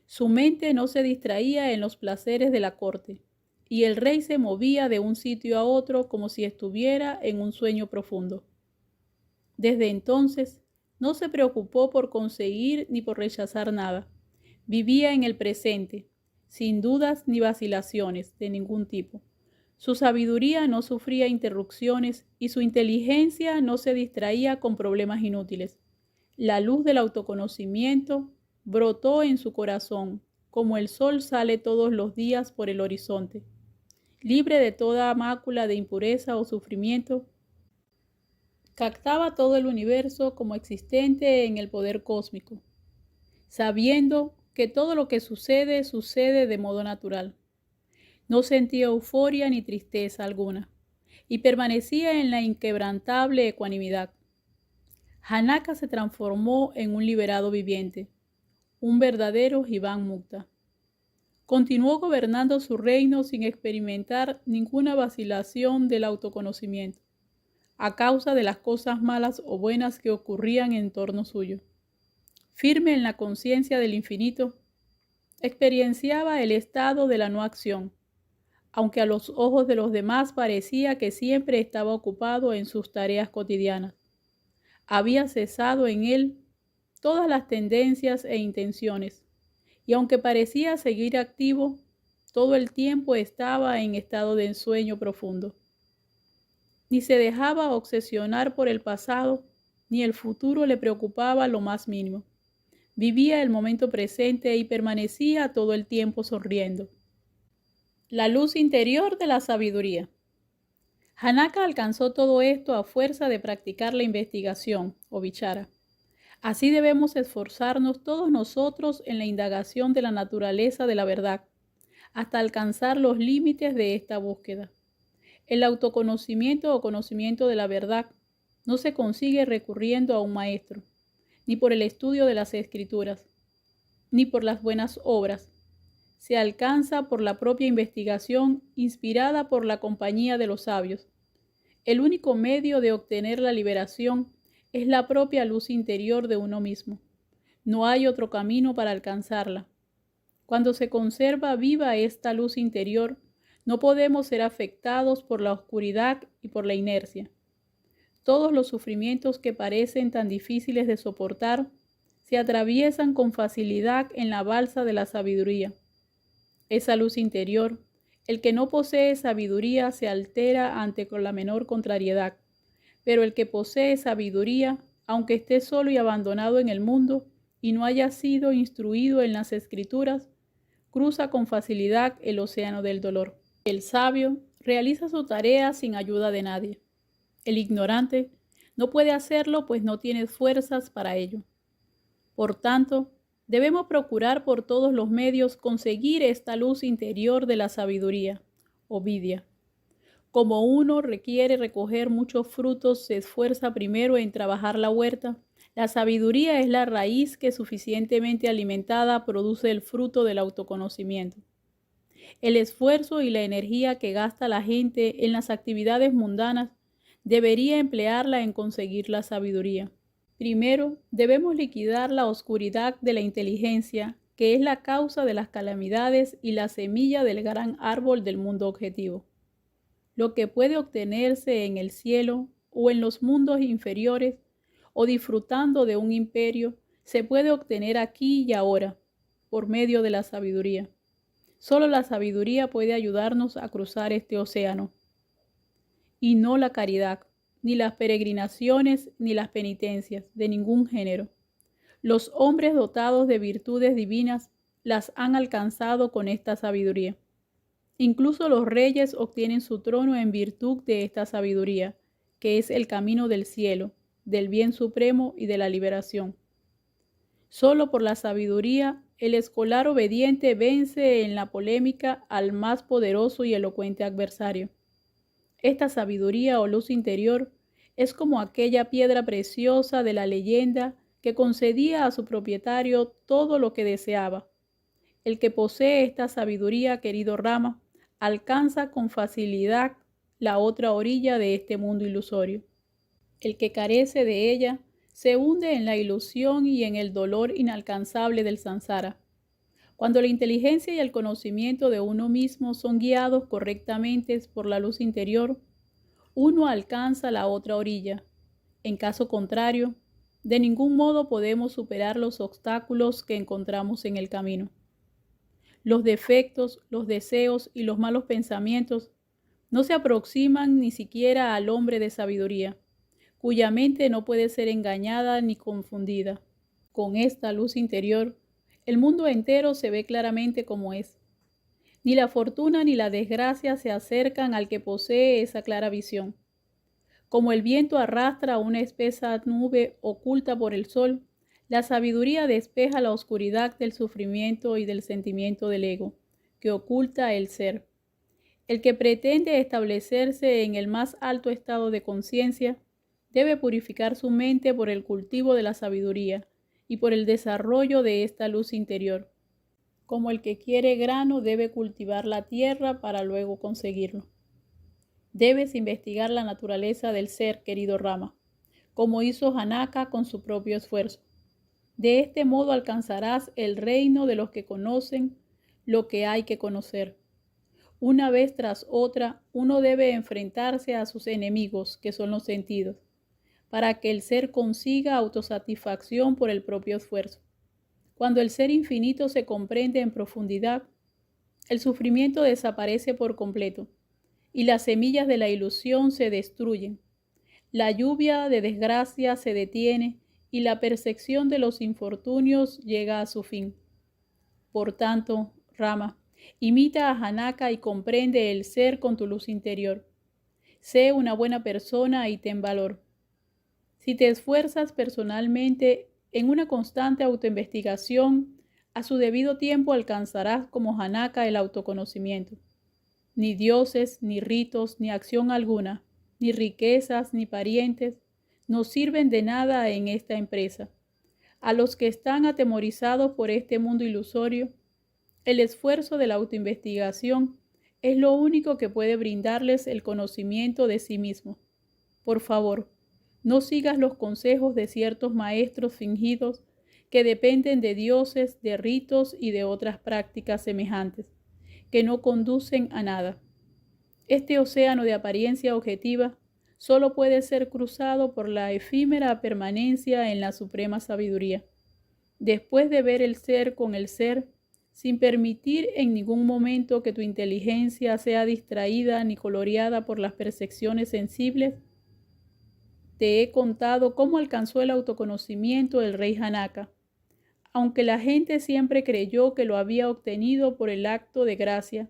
Su mente no se distraía en los placeres de la corte, y el rey se movía de un sitio a otro como si estuviera en un sueño profundo. Desde entonces, no se preocupó por conseguir ni por rechazar nada. Vivía en el presente, sin dudas ni vacilaciones de ningún tipo. Su sabiduría no sufría interrupciones y su inteligencia no se distraía con problemas inútiles. La luz del autoconocimiento brotó en su corazón, como el sol sale todos los días por el horizonte. Libre de toda mácula de impureza o sufrimiento, captaba todo el universo como existente en el poder cósmico, sabiendo que todo lo que sucede, sucede de modo natural. No sentía euforia ni tristeza alguna, y permanecía en la inquebrantable ecuanimidad. Janaka se transformó en un liberado viviente, un verdadero Jivan Mukta. Continuó gobernando su reino sin experimentar ninguna vacilación del autoconocimiento, a causa de las cosas malas o buenas que ocurrían en torno suyo. Firme en la conciencia del infinito, experienciaba el estado de la no acción, aunque a los ojos de los demás parecía que siempre estaba ocupado en sus tareas cotidianas. Había cesado en él todas las tendencias e intenciones, y aunque parecía seguir activo, todo el tiempo estaba en estado de ensueño profundo. Ni se dejaba obsesionar por el pasado, ni el futuro le preocupaba lo más mínimo. Vivía el momento presente y permanecía todo el tiempo sonriendo. La luz interior de la sabiduría. Janaka alcanzó todo esto a fuerza de practicar la investigación, o vichara. Así debemos esforzarnos todos nosotros en la indagación de la naturaleza de la verdad, hasta alcanzar los límites de esta búsqueda. El autoconocimiento o conocimiento de la verdad no se consigue recurriendo a un maestro, ni por el estudio de las escrituras, ni por las buenas obras. Se alcanza por la propia investigación inspirada por la compañía de los sabios. El único medio de obtener la liberación es la propia luz interior de uno mismo. No hay otro camino para alcanzarla. Cuando se conserva viva esta luz interior, no podemos ser afectados por la oscuridad y por la inercia. Todos los sufrimientos que parecen tan difíciles de soportar se atraviesan con facilidad en la balsa de la sabiduría. Esa luz interior, el que no posee sabiduría se altera ante la menor contrariedad, pero el que posee sabiduría, aunque esté solo y abandonado en el mundo y no haya sido instruido en las escrituras, cruza con facilidad el océano del dolor. El sabio realiza su tarea sin ayuda de nadie. El ignorante no puede hacerlo pues no tiene fuerzas para ello. Por tanto, debemos procurar por todos los medios conseguir esta luz interior de la sabiduría, o vidya. Como uno requiere recoger muchos frutos, se esfuerza primero en trabajar la huerta. La sabiduría es la raíz que suficientemente alimentada produce el fruto del autoconocimiento. El esfuerzo y la energía que gasta la gente en las actividades mundanas debería emplearla en conseguir la sabiduría. Primero, debemos liquidar la oscuridad de la inteligencia que es la causa de las calamidades y la semilla del gran árbol del mundo objetivo. Lo que puede obtenerse en el cielo o en los mundos inferiores o disfrutando de un imperio, se puede obtener aquí y ahora por medio de la sabiduría. Solo la sabiduría puede ayudarnos a cruzar este océano, y no la caridad, ni las peregrinaciones, ni las penitencias de ningún género. Los hombres dotados de virtudes divinas las han alcanzado con esta sabiduría. Incluso los reyes obtienen su trono en virtud de esta sabiduría, que es el camino del cielo, del bien supremo y de la liberación. Solo por la sabiduría, el escolar obediente vence en la polémica al más poderoso y elocuente adversario. Esta sabiduría o luz interior es como aquella piedra preciosa de la leyenda que concedía a su propietario todo lo que deseaba. El que posee esta sabiduría, querido Rama, alcanza con facilidad la otra orilla de este mundo ilusorio. El que carece de ella se hunde en la ilusión y en el dolor inalcanzable del samsara. Cuando la inteligencia y el conocimiento de uno mismo son guiados correctamente por la luz interior, uno alcanza la otra orilla. En caso contrario, de ningún modo podemos superar los obstáculos que encontramos en el camino. Los defectos, los deseos y los malos pensamientos no se aproximan ni siquiera al hombre de sabiduría, cuya mente no puede ser engañada ni confundida. Con esta luz interior, el mundo entero se ve claramente como es. Ni la fortuna ni la desgracia se acercan al que posee esa clara visión. Como el viento arrastra una espesa nube oculta por el sol, la sabiduría despeja la oscuridad del sufrimiento y del sentimiento del ego, que oculta el ser. El que pretende establecerse en el más alto estado de conciencia debe purificar su mente por el cultivo de la sabiduría y por el desarrollo de esta luz interior. Como el que quiere grano debe cultivar la tierra para luego conseguirlo. Debes investigar la naturaleza del ser, querido Rama, como hizo Janaka con su propio esfuerzo. De este modo alcanzarás el reino de los que conocen lo que hay que conocer. Una vez tras otra, uno debe enfrentarse a sus enemigos, que son los sentidos, para que el ser consiga autosatisfacción por el propio esfuerzo. Cuando el ser infinito se comprende en profundidad, el sufrimiento desaparece por completo y las semillas de la ilusión se destruyen. La lluvia de desgracia se detiene y la percepción de los infortunios llega a su fin. Por tanto, Rama, imita a Janaka y comprende el ser con tu luz interior. Sé una buena persona y ten valor. Si te esfuerzas personalmente en una constante autoinvestigación, a su debido tiempo alcanzarás como Janaka el autoconocimiento. Ni dioses, ni ritos, ni acción alguna, ni riquezas, ni parientes, no sirven de nada en esta empresa. A los que están atemorizados por este mundo ilusorio, el esfuerzo de la autoinvestigación es lo único que puede brindarles el conocimiento de sí mismo. Por favor, no sigas los consejos de ciertos maestros fingidos que dependen de dioses, de ritos y de otras prácticas semejantes, que no conducen a nada. Este océano de apariencia objetiva solo puede ser cruzado por la efímera permanencia en la suprema sabiduría. Después de ver el ser con el ser, sin permitir en ningún momento que tu inteligencia sea distraída ni coloreada por las percepciones sensibles, te he contado cómo alcanzó el autoconocimiento el rey Janaka, aunque la gente siempre creyó que lo había obtenido por el acto de gracia,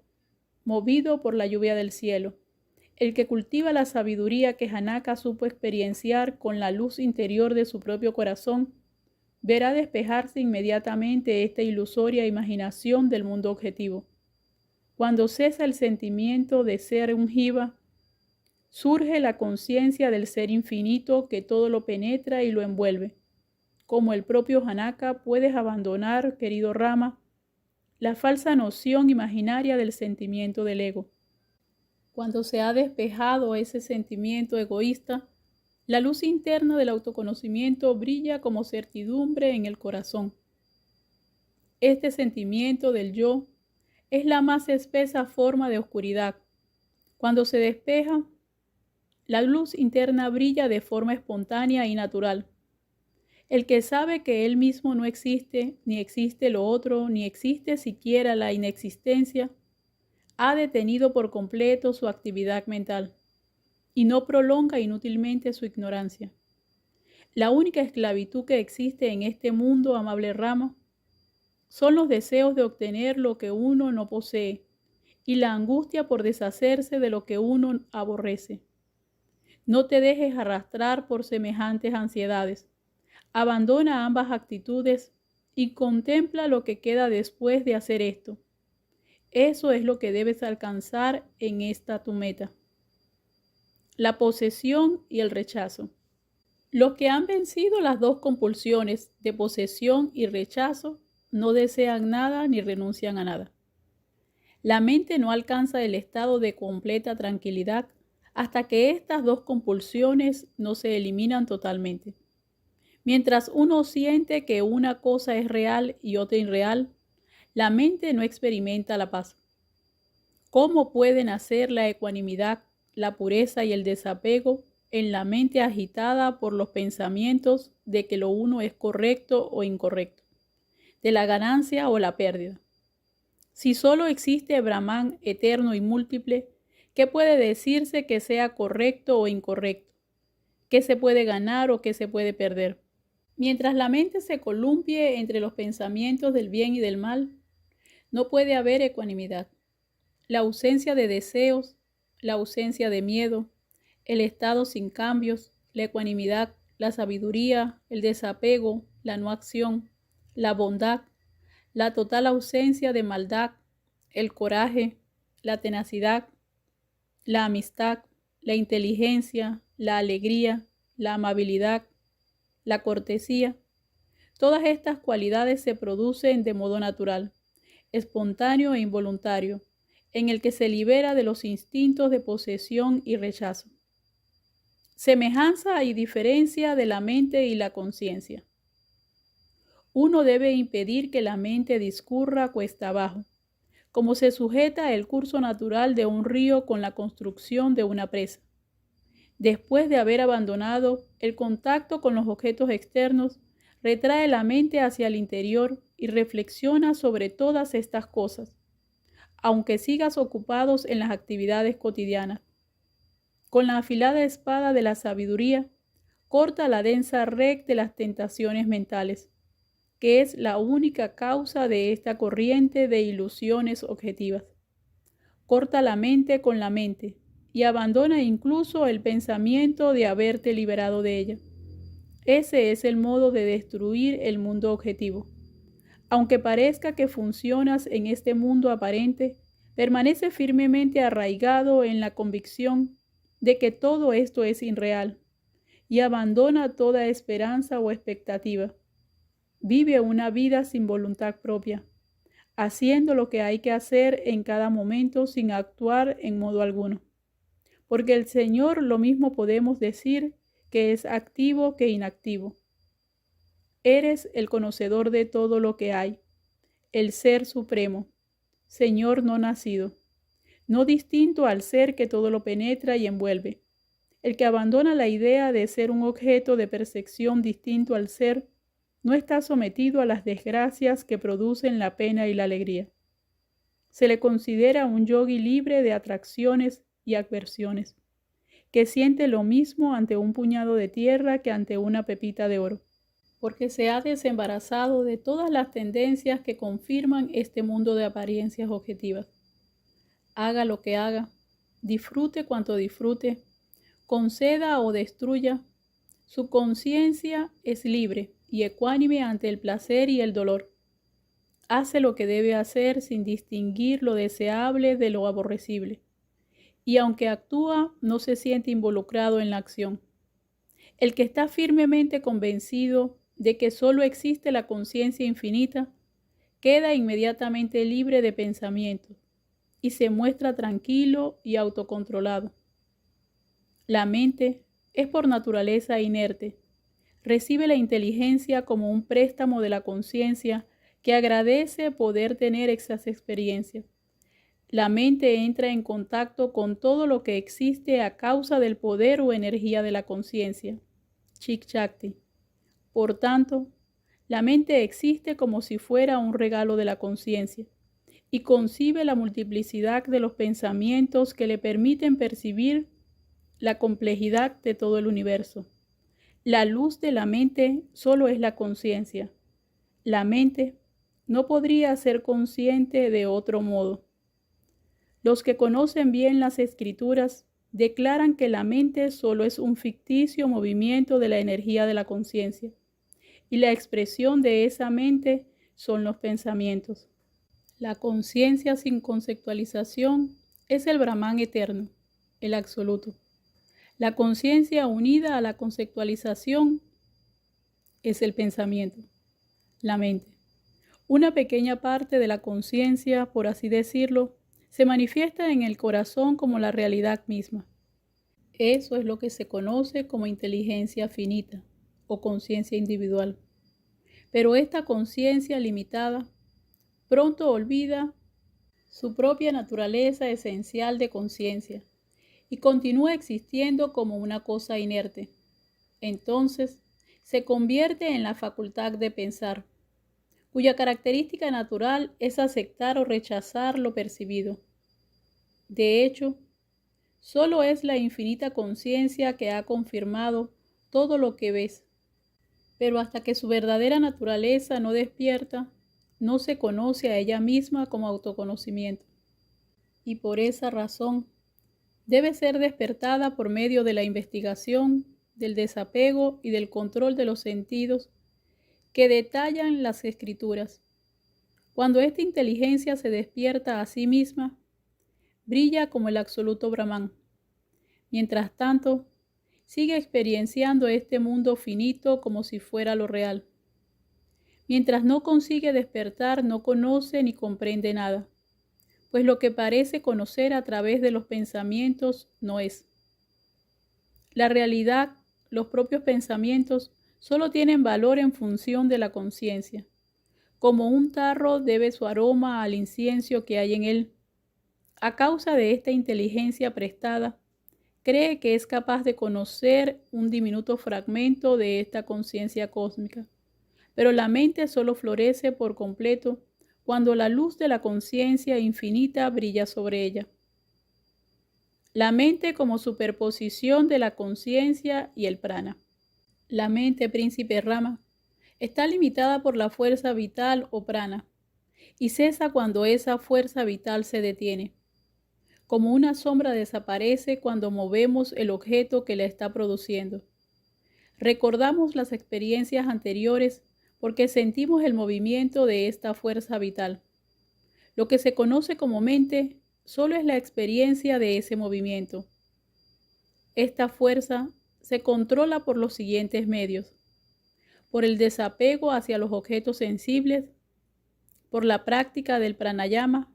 movido por la lluvia del cielo. El que cultiva la sabiduría que Janaka supo experienciar con la luz interior de su propio corazón, verá despejarse inmediatamente esta ilusoria imaginación del mundo objetivo. Cuando cesa el sentimiento de ser un jiva, surge la conciencia del ser infinito que todo lo penetra y lo envuelve. Como el propio Janaka, puedes abandonar, querido Rama, la falsa noción imaginaria del sentimiento del ego. Cuando se ha despejado ese sentimiento egoísta, la luz interna del autoconocimiento brilla como certidumbre en el corazón. Este sentimiento del yo es la más espesa forma de oscuridad. Cuando se despeja, la luz interna brilla de forma espontánea y natural. El que sabe que él mismo no existe, ni existe lo otro, ni existe siquiera la inexistencia, ha detenido por completo su actividad mental y no prolonga inútilmente su ignorancia. La única esclavitud que existe en este mundo, amable Rama, son los deseos de obtener lo que uno no posee y la angustia por deshacerse de lo que uno aborrece. No te dejes arrastrar por semejantes ansiedades. Abandona ambas actitudes y contempla lo que queda después de hacer esto. Eso es lo que debes alcanzar en esta tu meta. La posesión y el rechazo. Los que han vencido las dos compulsiones de posesión y rechazo no desean nada ni renuncian a nada. La mente no alcanza el estado de completa tranquilidad hasta que estas dos compulsiones no se eliminan totalmente. Mientras uno siente que una cosa es real y otra irreal, la mente no experimenta la paz. ¿Cómo pueden hacer la ecuanimidad, la pureza y el desapego en la mente agitada por los pensamientos de que lo uno es correcto o incorrecto, de la ganancia o la pérdida? Si solo existe Brahman eterno y múltiple, ¿qué puede decirse que sea correcto o incorrecto? ¿Qué se puede ganar o qué se puede perder? Mientras la mente se columpie entre los pensamientos del bien y del mal, no puede haber ecuanimidad. La ausencia de deseos, la ausencia de miedo, el estado sin cambios, la ecuanimidad, la sabiduría, el desapego, la no acción, la bondad, la total ausencia de maldad, el coraje, la tenacidad, la amistad, la inteligencia, la alegría, la amabilidad, la cortesía. Todas estas cualidades se producen de modo natural, espontáneo e involuntario, en el que se libera de los instintos de posesión y rechazo. Semejanza y diferencia de la mente y la conciencia. Uno debe impedir que la mente discurra cuesta abajo, como se sujeta el curso natural de un río con la construcción de una presa. Después de haber abandonado el contacto con los objetos externos, retrae la mente hacia el interior y reflexiona sobre todas estas cosas, aunque sigas ocupados en las actividades cotidianas. Con la afilada espada de la sabiduría, corta la densa red de las tentaciones mentales, que es la única causa de esta corriente de ilusiones objetivas. Corta la mente con la mente y abandona incluso el pensamiento de haberte liberado de ella. Ese es el modo de destruir el mundo objetivo. Aunque parezca que funcionas en este mundo aparente, permanece firmemente arraigado en la convicción de que todo esto es irreal y abandona toda esperanza o expectativa. Vive una vida sin voluntad propia, haciendo lo que hay que hacer en cada momento sin actuar en modo alguno. Porque el Señor lo mismo podemos decir que es activo que inactivo. Eres el conocedor de todo lo que hay, el Ser Supremo, Señor no nacido, no distinto al ser que todo lo penetra y envuelve. El que abandona la idea de ser un objeto de percepción distinto al ser, no está sometido a las desgracias que producen la pena y la alegría. Se le considera un yogi libre de atracciones y aversiones, que siente lo mismo ante un puñado de tierra que ante una pepita de oro, porque se ha desembarazado de todas las tendencias que confirman este mundo de apariencias objetivas. Haga lo que haga, disfrute cuanto disfrute, conceda o destruya, su conciencia es libre y ecuánime ante el placer y el dolor. Hace lo que debe hacer sin distinguir lo deseable de lo aborrecible, y aunque actúa, no se siente involucrado en la acción. El que está firmemente convencido de que solo existe la conciencia infinita, queda inmediatamente libre de pensamientos y se muestra tranquilo y autocontrolado. La mente es por naturaleza inerte. Recibe la inteligencia como un préstamo de la conciencia que agradece poder tener esas experiencias. La mente entra en contacto con todo lo que existe a causa del poder o energía de la conciencia. Chik Shakti. Por tanto, la mente existe como si fuera un regalo de la conciencia y concibe la multiplicidad de los pensamientos que le permiten percibir la complejidad de todo el universo. La luz de la mente solo es la conciencia. La mente no podría ser consciente de otro modo. Los que conocen bien las escrituras declaran que la mente solo es un ficticio movimiento de la energía de la conciencia, y la expresión de esa mente son los pensamientos. La conciencia sin conceptualización es el Brahman eterno, el absoluto. La conciencia unida a la conceptualización es el pensamiento, la mente. Una pequeña parte de la conciencia, por así decirlo, se manifiesta en el corazón como la realidad misma. Eso es lo que se conoce como inteligencia finita o conciencia individual. Pero esta conciencia limitada pronto olvida su propia naturaleza esencial de conciencia y continúa existiendo como una cosa inerte. Entonces, se convierte en la facultad de pensar, cuya característica natural es aceptar o rechazar lo percibido. De hecho, solo es la infinita conciencia que ha confirmado todo lo que ves, pero hasta que su verdadera naturaleza no despierta, no se conoce a ella misma como autoconocimiento. Y por esa razón, debe ser despertada por medio de la investigación, del desapego y del control de los sentidos que detallan las escrituras. Cuando esta inteligencia se despierta a sí misma, brilla como el absoluto Brahman. Mientras tanto, sigue experienciando este mundo finito como si fuera lo real. Mientras no consigue despertar, no conoce ni comprende nada, pues lo que parece conocer a través de los pensamientos no es. La realidad, los propios pensamientos, solo tienen valor en función de la conciencia. Como un tarro debe su aroma al incienso que hay en él. A causa de esta inteligencia prestada, cree que es capaz de conocer un diminuto fragmento de esta conciencia cósmica. Pero la mente solo florece por completo cuando la luz de la conciencia infinita brilla sobre ella. La mente como superposición de la conciencia y el prana. La mente, príncipe Rama, está limitada por la fuerza vital o prana y cesa cuando esa fuerza vital se detiene. Como una sombra desaparece cuando movemos el objeto que la está produciendo. Recordamos las experiencias anteriores porque sentimos el movimiento de esta fuerza vital. Lo que se conoce como mente solo es la experiencia de ese movimiento. Esta fuerza se controla por los siguientes medios: por el desapego hacia los objetos sensibles, por la práctica del pranayama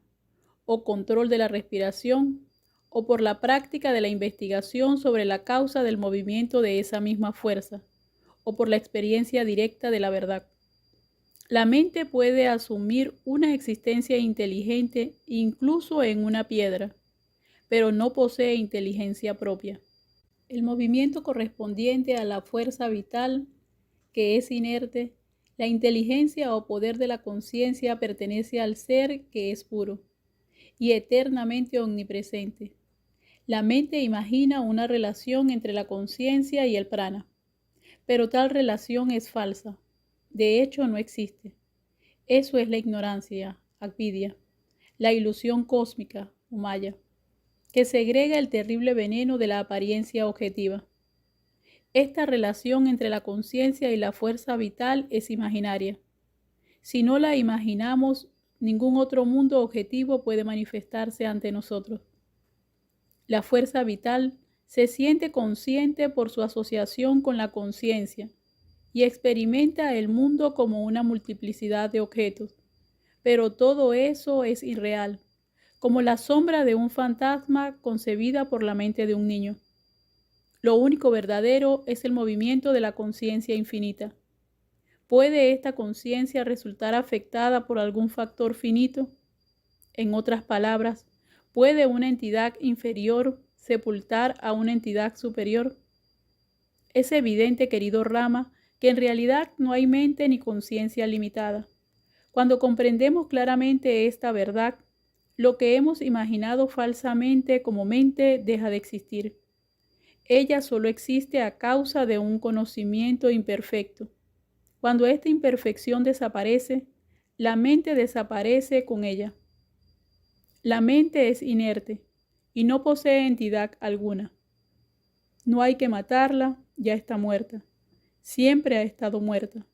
o control de la respiración, o por la práctica de la investigación sobre la causa del movimiento de esa misma fuerza, o por la experiencia directa de la verdad. La mente puede asumir una existencia inteligente incluso en una piedra, pero no posee inteligencia propia. El movimiento correspondiente a la fuerza vital, que es inerte, la inteligencia o poder de la conciencia pertenece al ser que es puro y eternamente omnipresente. La mente imagina una relación entre la conciencia y el prana, pero tal relación es falsa. De hecho, no existe. Eso es la ignorancia, avidya, la ilusión cósmica, o maya, que segrega el terrible veneno de la apariencia objetiva. Esta relación entre la conciencia y la fuerza vital es imaginaria. Si no la imaginamos, ningún otro mundo objetivo puede manifestarse ante nosotros. La fuerza vital se siente consciente por su asociación con la conciencia y experimenta el mundo como una multiplicidad de objetos. Pero todo eso es irreal, como la sombra de un fantasma concebida por la mente de un niño. Lo único verdadero es el movimiento de la conciencia infinita. ¿Puede esta conciencia resultar afectada por algún factor finito? En otras palabras, ¿puede una entidad inferior sepultar a una entidad superior? Es evidente, querido Rama, que en realidad no hay mente ni conciencia limitada. Cuando comprendemos claramente esta verdad, lo que hemos imaginado falsamente como mente deja de existir. Ella solo existe a causa de un conocimiento imperfecto. Cuando esta imperfección desaparece, la mente desaparece con ella. La mente es inerte y no posee entidad alguna. No hay que matarla, ya está muerta. Siempre ha estado muerta.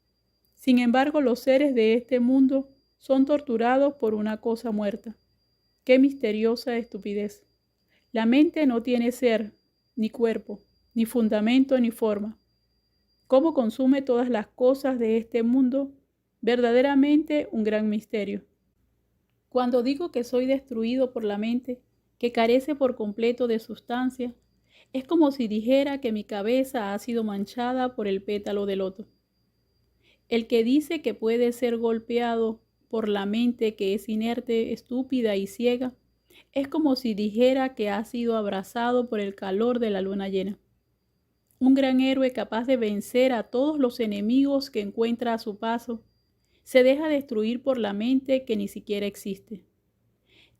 Sin embargo, los seres de este mundo son torturados por una cosa muerta. ¡Qué misteriosa estupidez! La mente no tiene ser, ni cuerpo, ni fundamento, ni forma. ¿Cómo consume todas las cosas de este mundo? Verdaderamente un gran misterio. Cuando digo que soy destruido por la mente, que carece por completo de sustancia, es como si dijera que mi cabeza ha sido manchada por el pétalo de loto. El que dice que puede ser golpeado por la mente que es inerte, estúpida y ciega, es como si dijera que ha sido abrazado por el calor de la luna llena. Un gran héroe capaz de vencer a todos los enemigos que encuentra a su paso, se deja destruir por la mente que ni siquiera existe.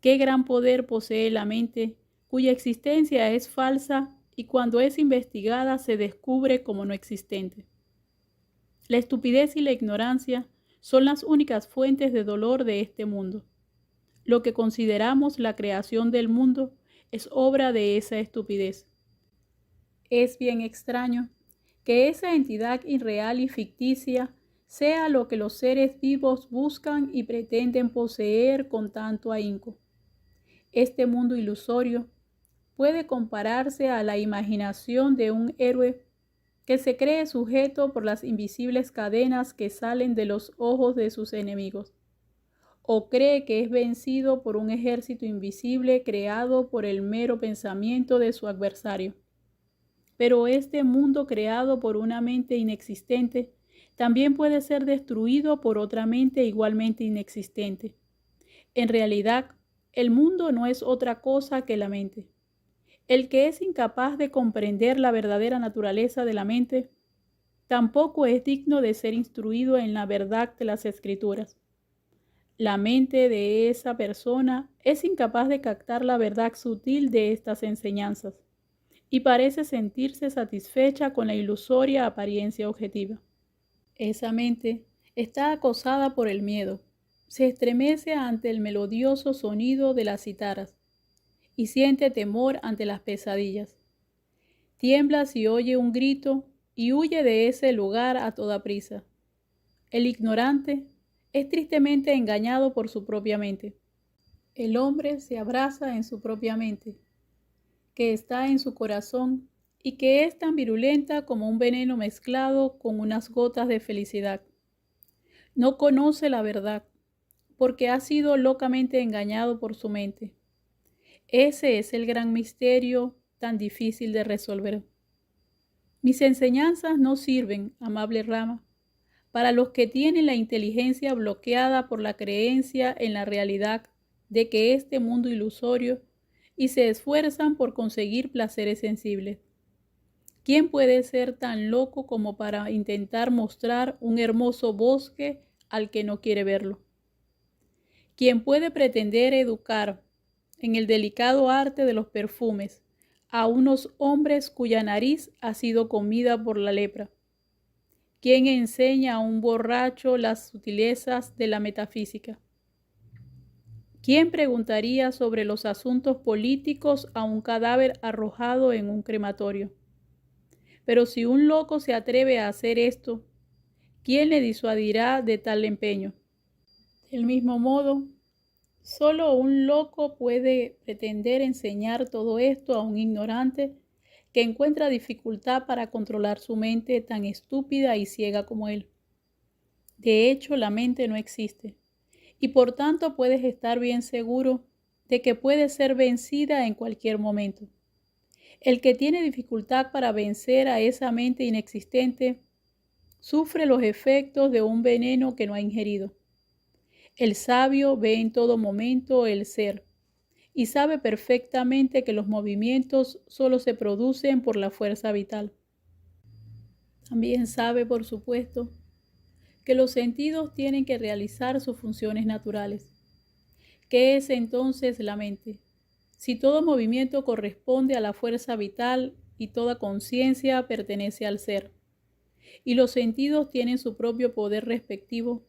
Qué gran poder posee la mente, cuya existencia es falsa y cuando es investigada se descubre como no existente. La estupidez y la ignorancia son las únicas fuentes de dolor de este mundo. Lo que consideramos la creación del mundo es obra de esa estupidez. Es bien extraño que esa entidad irreal y ficticia sea lo que los seres vivos buscan y pretenden poseer con tanto ahínco. Este mundo ilusorio puede compararse a la imaginación de un héroe que se cree sujeto por las invisibles cadenas que salen de los ojos de sus enemigos, o cree que es vencido por un ejército invisible creado por el mero pensamiento de su adversario. Pero este mundo creado por una mente inexistente también puede ser destruido por otra mente igualmente inexistente. En realidad, el mundo no es otra cosa que la mente. El que es incapaz de comprender la verdadera naturaleza de la mente, tampoco es digno de ser instruido en la verdad de las Escrituras. La mente de esa persona es incapaz de captar la verdad sutil de estas enseñanzas y parece sentirse satisfecha con la ilusoria apariencia objetiva. Esa mente está acosada por el miedo, se estremece ante el melodioso sonido de las citaras y siente temor ante las pesadillas. Tiembla si oye un grito y huye de ese lugar a toda prisa. El ignorante es tristemente engañado por su propia mente. El hombre se abraza en su propia mente, que está en su corazón y que es tan virulenta como un veneno mezclado con unas gotas de felicidad. No conoce la verdad, porque ha sido locamente engañado por su mente. Ese es el gran misterio tan difícil de resolver. Mis enseñanzas no sirven, amable Rama, para los que tienen la inteligencia bloqueada por la creencia en la realidad de que este mundo ilusorio y se esfuerzan por conseguir placeres sensibles. ¿Quién puede ser tan loco como para intentar mostrar un hermoso bosque al que no quiere verlo? ¿Quién puede pretender educar en el delicado arte de los perfumes a unos hombres cuya nariz ha sido comida por la lepra? ¿Quién enseña a un borracho las sutilezas de la metafísica? ¿Quién preguntaría sobre los asuntos políticos a un cadáver arrojado en un crematorio? Pero si un loco se atreve a hacer esto, ¿quién le disuadirá de tal empeño? Del mismo modo, solo un loco puede pretender enseñar todo esto a un ignorante que encuentra dificultad para controlar su mente tan estúpida y ciega como él. De hecho, la mente no existe, y por tanto puedes estar bien seguro de que puede ser vencida en cualquier momento. El que tiene dificultad para vencer a esa mente inexistente Sufre los efectos de un veneno que no ha ingerido. El sabio ve en todo momento el ser y sabe perfectamente que los movimientos solo se producen por la fuerza vital. También sabe, por supuesto, que los sentidos tienen que realizar sus funciones naturales. ¿Qué es entonces la mente? Si todo movimiento corresponde a la fuerza vital y toda conciencia pertenece al ser, y los sentidos tienen su propio poder respectivo,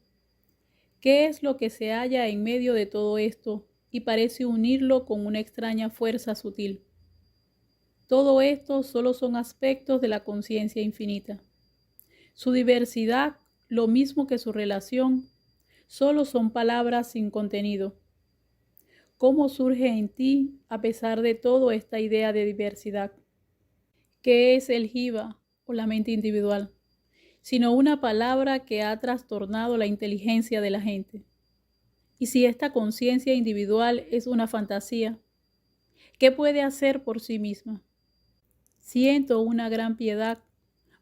¿qué es lo que se halla en medio de todo esto y parece unirlo con una extraña fuerza sutil? Todo esto solo son aspectos de la conciencia infinita. Su diversidad, lo mismo que su relación, solo son palabras sin contenido. ¿Cómo surge en ti, a pesar de todo, esta idea de diversidad? ¿Qué es el jiva o la mente individual? Sino una palabra que ha trastornado la inteligencia de la gente. Y si esta conciencia individual es una fantasía, ¿qué puede hacer por sí misma? Siento una gran piedad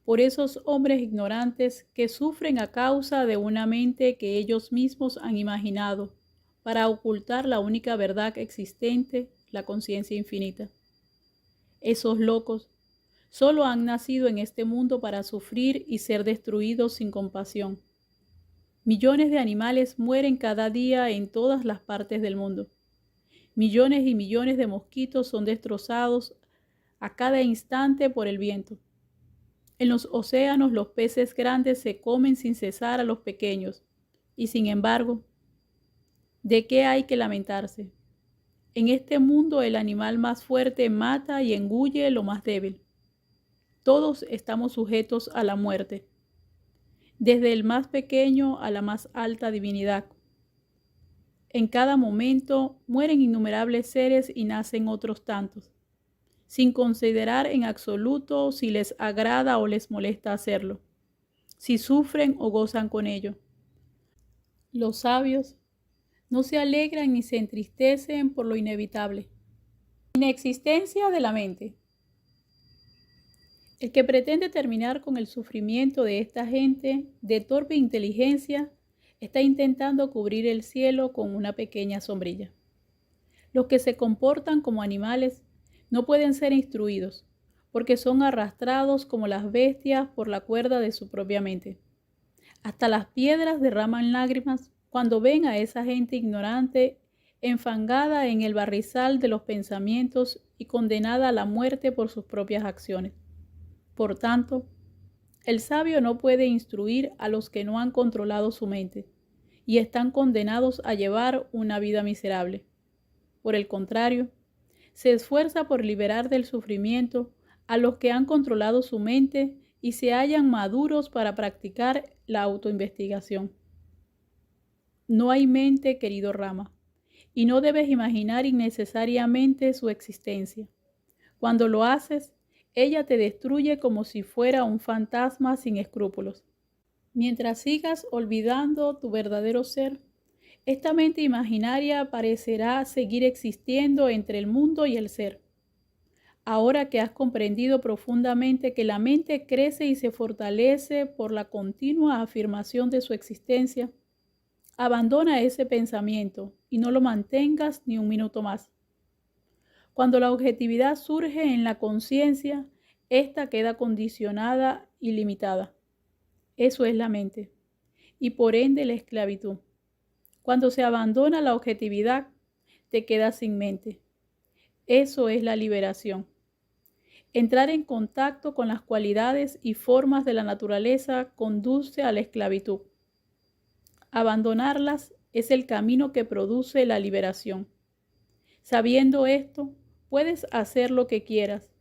por esos hombres ignorantes que sufren a causa de una mente que ellos mismos han imaginado para ocultar la única verdad existente, la conciencia infinita. Esos locos solo han nacido en este mundo para sufrir y ser destruidos sin compasión. Millones de animales mueren cada día en todas las partes del mundo. Millones y millones de mosquitos son destrozados a cada instante por el viento. En los océanos los peces grandes se comen sin cesar a los pequeños. Y sin embargo, ¿de qué hay que lamentarse? En este mundo el animal más fuerte mata y engulle lo más débil. Todos estamos sujetos a la muerte, desde el más pequeño a la más alta divinidad. En cada momento mueren innumerables seres y nacen otros tantos, sin considerar en absoluto si les agrada o les molesta hacerlo, si sufren o gozan con ello. Los sabios no se alegran ni se entristecen por lo inevitable. Inexistencia de la mente. El que pretende terminar con el sufrimiento de esta gente de torpe inteligencia está intentando cubrir el cielo con una pequeña sombrilla. Los que se comportan como animales no pueden ser instruidos, porque son arrastrados como las bestias por la cuerda de su propia mente. Hasta las piedras derraman lágrimas cuando ven a esa gente ignorante enfangada en el barrizal de los pensamientos y condenada a la muerte por sus propias acciones. Por tanto, el sabio no puede instruir a los que no han controlado su mente y están condenados a llevar una vida miserable. Por el contrario, se esfuerza por liberar del sufrimiento a los que han controlado su mente y se hallan maduros para practicar la autoinvestigación. No hay mente, querido Rama, y no debes imaginar innecesariamente su existencia. Cuando lo haces, ella te destruye como si fuera un fantasma sin escrúpulos. Mientras sigas olvidando tu verdadero ser, esta mente imaginaria parecerá seguir existiendo entre el mundo y el ser. Ahora que has comprendido profundamente que la mente crece y se fortalece por la continua afirmación de su existencia, abandona ese pensamiento y no lo mantengas ni un minuto más. Cuando la objetividad surge en la conciencia, ésta queda condicionada y limitada. Eso es la mente, y por ende la esclavitud. Cuando se abandona la objetividad, te quedas sin mente. Eso es la liberación. Entrar en contacto con las cualidades y formas de la naturaleza conduce a la esclavitud. Abandonarlas es el camino que produce la liberación. Sabiendo esto, puedes hacer lo que quieras,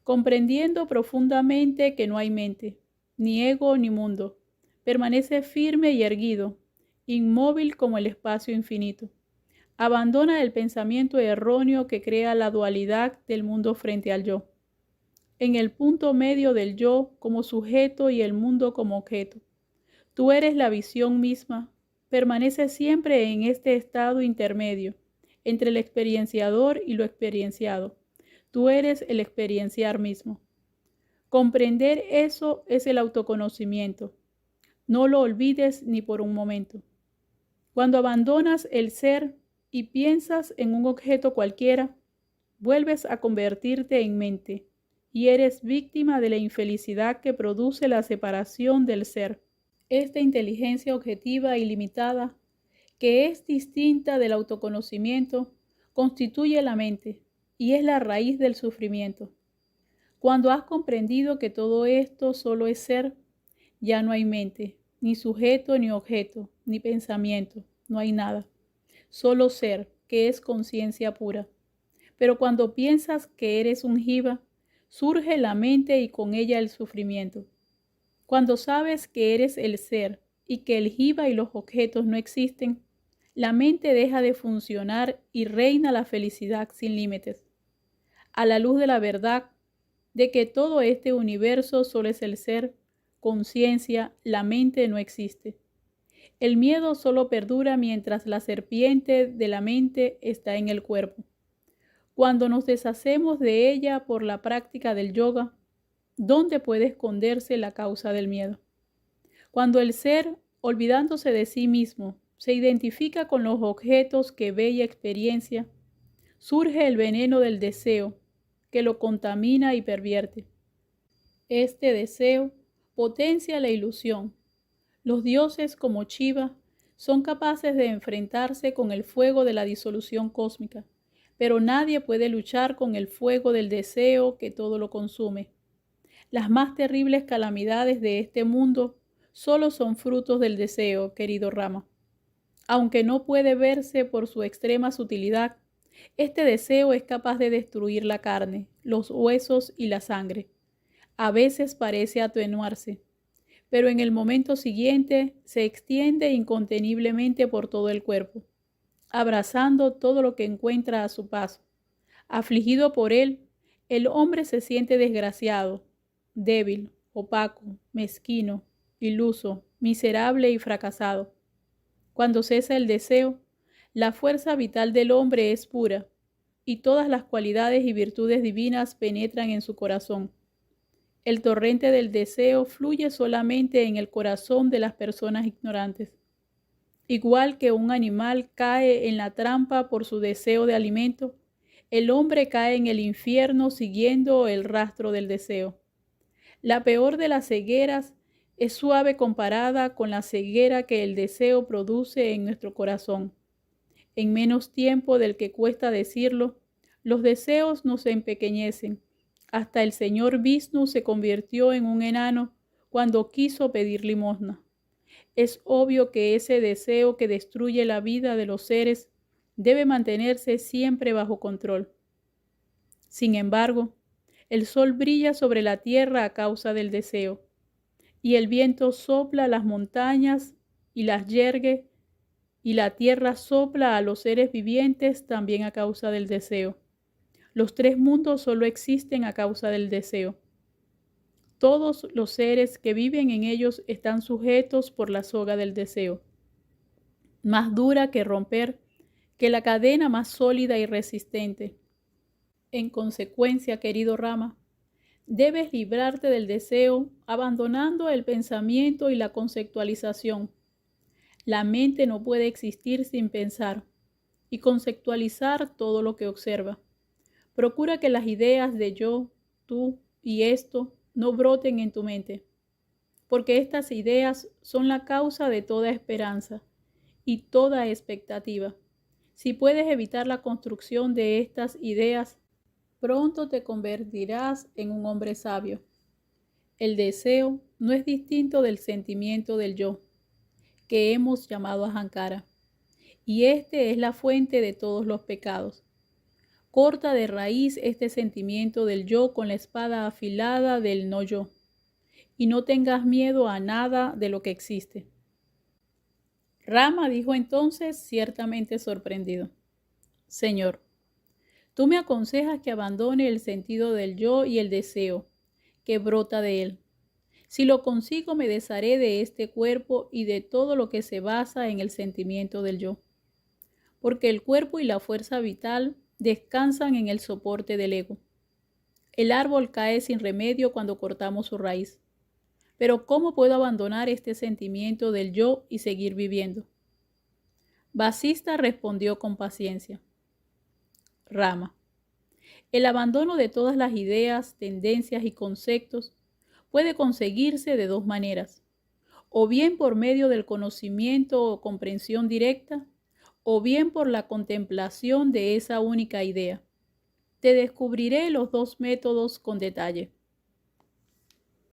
comprendiendo profundamente que no hay mente, ni ego ni mundo. Permanece firme y erguido, inmóvil como el espacio infinito. Abandona el pensamiento erróneo que crea la dualidad del mundo frente al yo. En el punto medio del yo como sujeto y el mundo como objeto. Tú eres la visión misma. Permanece siempre en este estado intermedio, entre el experienciador y lo experienciado. Tú eres el experienciar mismo. Comprender eso es el autoconocimiento, No lo olvides ni por un momento. Cuando abandonas el ser y piensas en un objeto cualquiera, vuelves a convertirte en mente y eres víctima de la infelicidad que produce la separación del ser. Esta inteligencia objetiva y limitada, que es distinta del autoconocimiento, constituye la mente y es la raíz del sufrimiento. Cuando has comprendido que todo esto solo es ser, ya no hay mente, ni sujeto, ni objeto, ni pensamiento, no hay nada. Solo ser, que es conciencia pura. Pero cuando piensas que eres un jiva, surge la mente y con ella el sufrimiento. Cuando sabes que eres el ser y que el jiva y los objetos no existen, la mente deja de funcionar y reina la felicidad sin límites. A la luz de la verdad de que todo este universo solo es el ser, conciencia, la mente no existe. El miedo solo perdura mientras la serpiente de la mente está en el cuerpo. Cuando nos deshacemos de ella por la práctica del yoga, ¿dónde puede esconderse la causa del miedo? Cuando el ser, olvidándose de sí mismo, se identifica con los objetos que ve y experiencia, surge el veneno del deseo, que lo contamina y pervierte. Este deseo potencia la ilusión. Los dioses como Shiva son capaces de enfrentarse con el fuego de la disolución cósmica, pero nadie puede luchar con el fuego del deseo que todo lo consume. Las más terribles calamidades de este mundo solo son frutos del deseo, querido Rama. Aunque no puede verse por su extrema sutilidad, este deseo es capaz de destruir la carne, los huesos y la sangre. A veces parece atenuarse, pero en el momento siguiente se extiende inconteniblemente por todo el cuerpo, abrazando todo lo que encuentra a su paso. Afligido por él, el hombre se siente desgraciado, débil, opaco, mezquino, iluso, miserable y fracasado. Cuando cesa el deseo, la fuerza vital del hombre es pura, y todas las cualidades y virtudes divinas penetran en su corazón. El torrente del deseo fluye solamente en el corazón de las personas ignorantes. Igual que un animal cae en la trampa por su deseo de alimento, el hombre cae en el infierno siguiendo el rastro del deseo. La peor de las cegueras es suave comparada con la ceguera que el deseo produce en nuestro corazón. En menos tiempo del que cuesta decirlo, los deseos nos empequeñecen. Hasta el señor Vishnu se convirtió en un enano cuando quiso pedir limosna. Es obvio que ese deseo que destruye la vida de los seres debe mantenerse siempre bajo control. Sin embargo, el sol brilla sobre la tierra a causa del deseo, y el viento sopla a las montañas y las yergue, y la tierra sopla a los seres vivientes también a causa del deseo. Los tres mundos solo existen a causa del deseo. Todos los seres que viven en ellos están sujetos por la soga del deseo, más dura que romper, que la cadena más sólida y resistente. En consecuencia, querido Rama, debes librarte del deseo abandonando el pensamiento y la conceptualización. La mente no puede existir sin pensar y conceptualizar todo lo que observa. Procura que las ideas de yo, tú y esto no broten en tu mente, porque estas ideas son la causa de toda esperanza y toda expectativa. Si puedes evitar la construcción de estas ideas, pronto te convertirás en un hombre sabio. El deseo no es distinto del sentimiento del yo, que hemos llamado ahankara, y este es la fuente de todos los pecados. Corta de raíz este sentimiento del yo con la espada afilada del no yo, y no tengas miedo a nada de lo que existe. Rama dijo entonces, ciertamente sorprendido: Señor, tú me aconsejas que abandone el sentido del yo y el deseo que brota de él. Si lo consigo, me desharé de este cuerpo y de todo lo que se basa en el sentimiento del yo, porque el cuerpo y la fuerza vital descansan en el soporte del ego. El árbol cae sin remedio cuando cortamos su raíz, Pero ¿cómo puedo abandonar este sentimiento del yo y seguir viviendo? Vasista respondió con paciencia. Rama. El abandono de todas las ideas, tendencias y conceptos puede conseguirse de dos maneras, o bien por medio del conocimiento o comprensión directa, o bien por la contemplación de esa única idea. Te descubriré los dos métodos con detalle.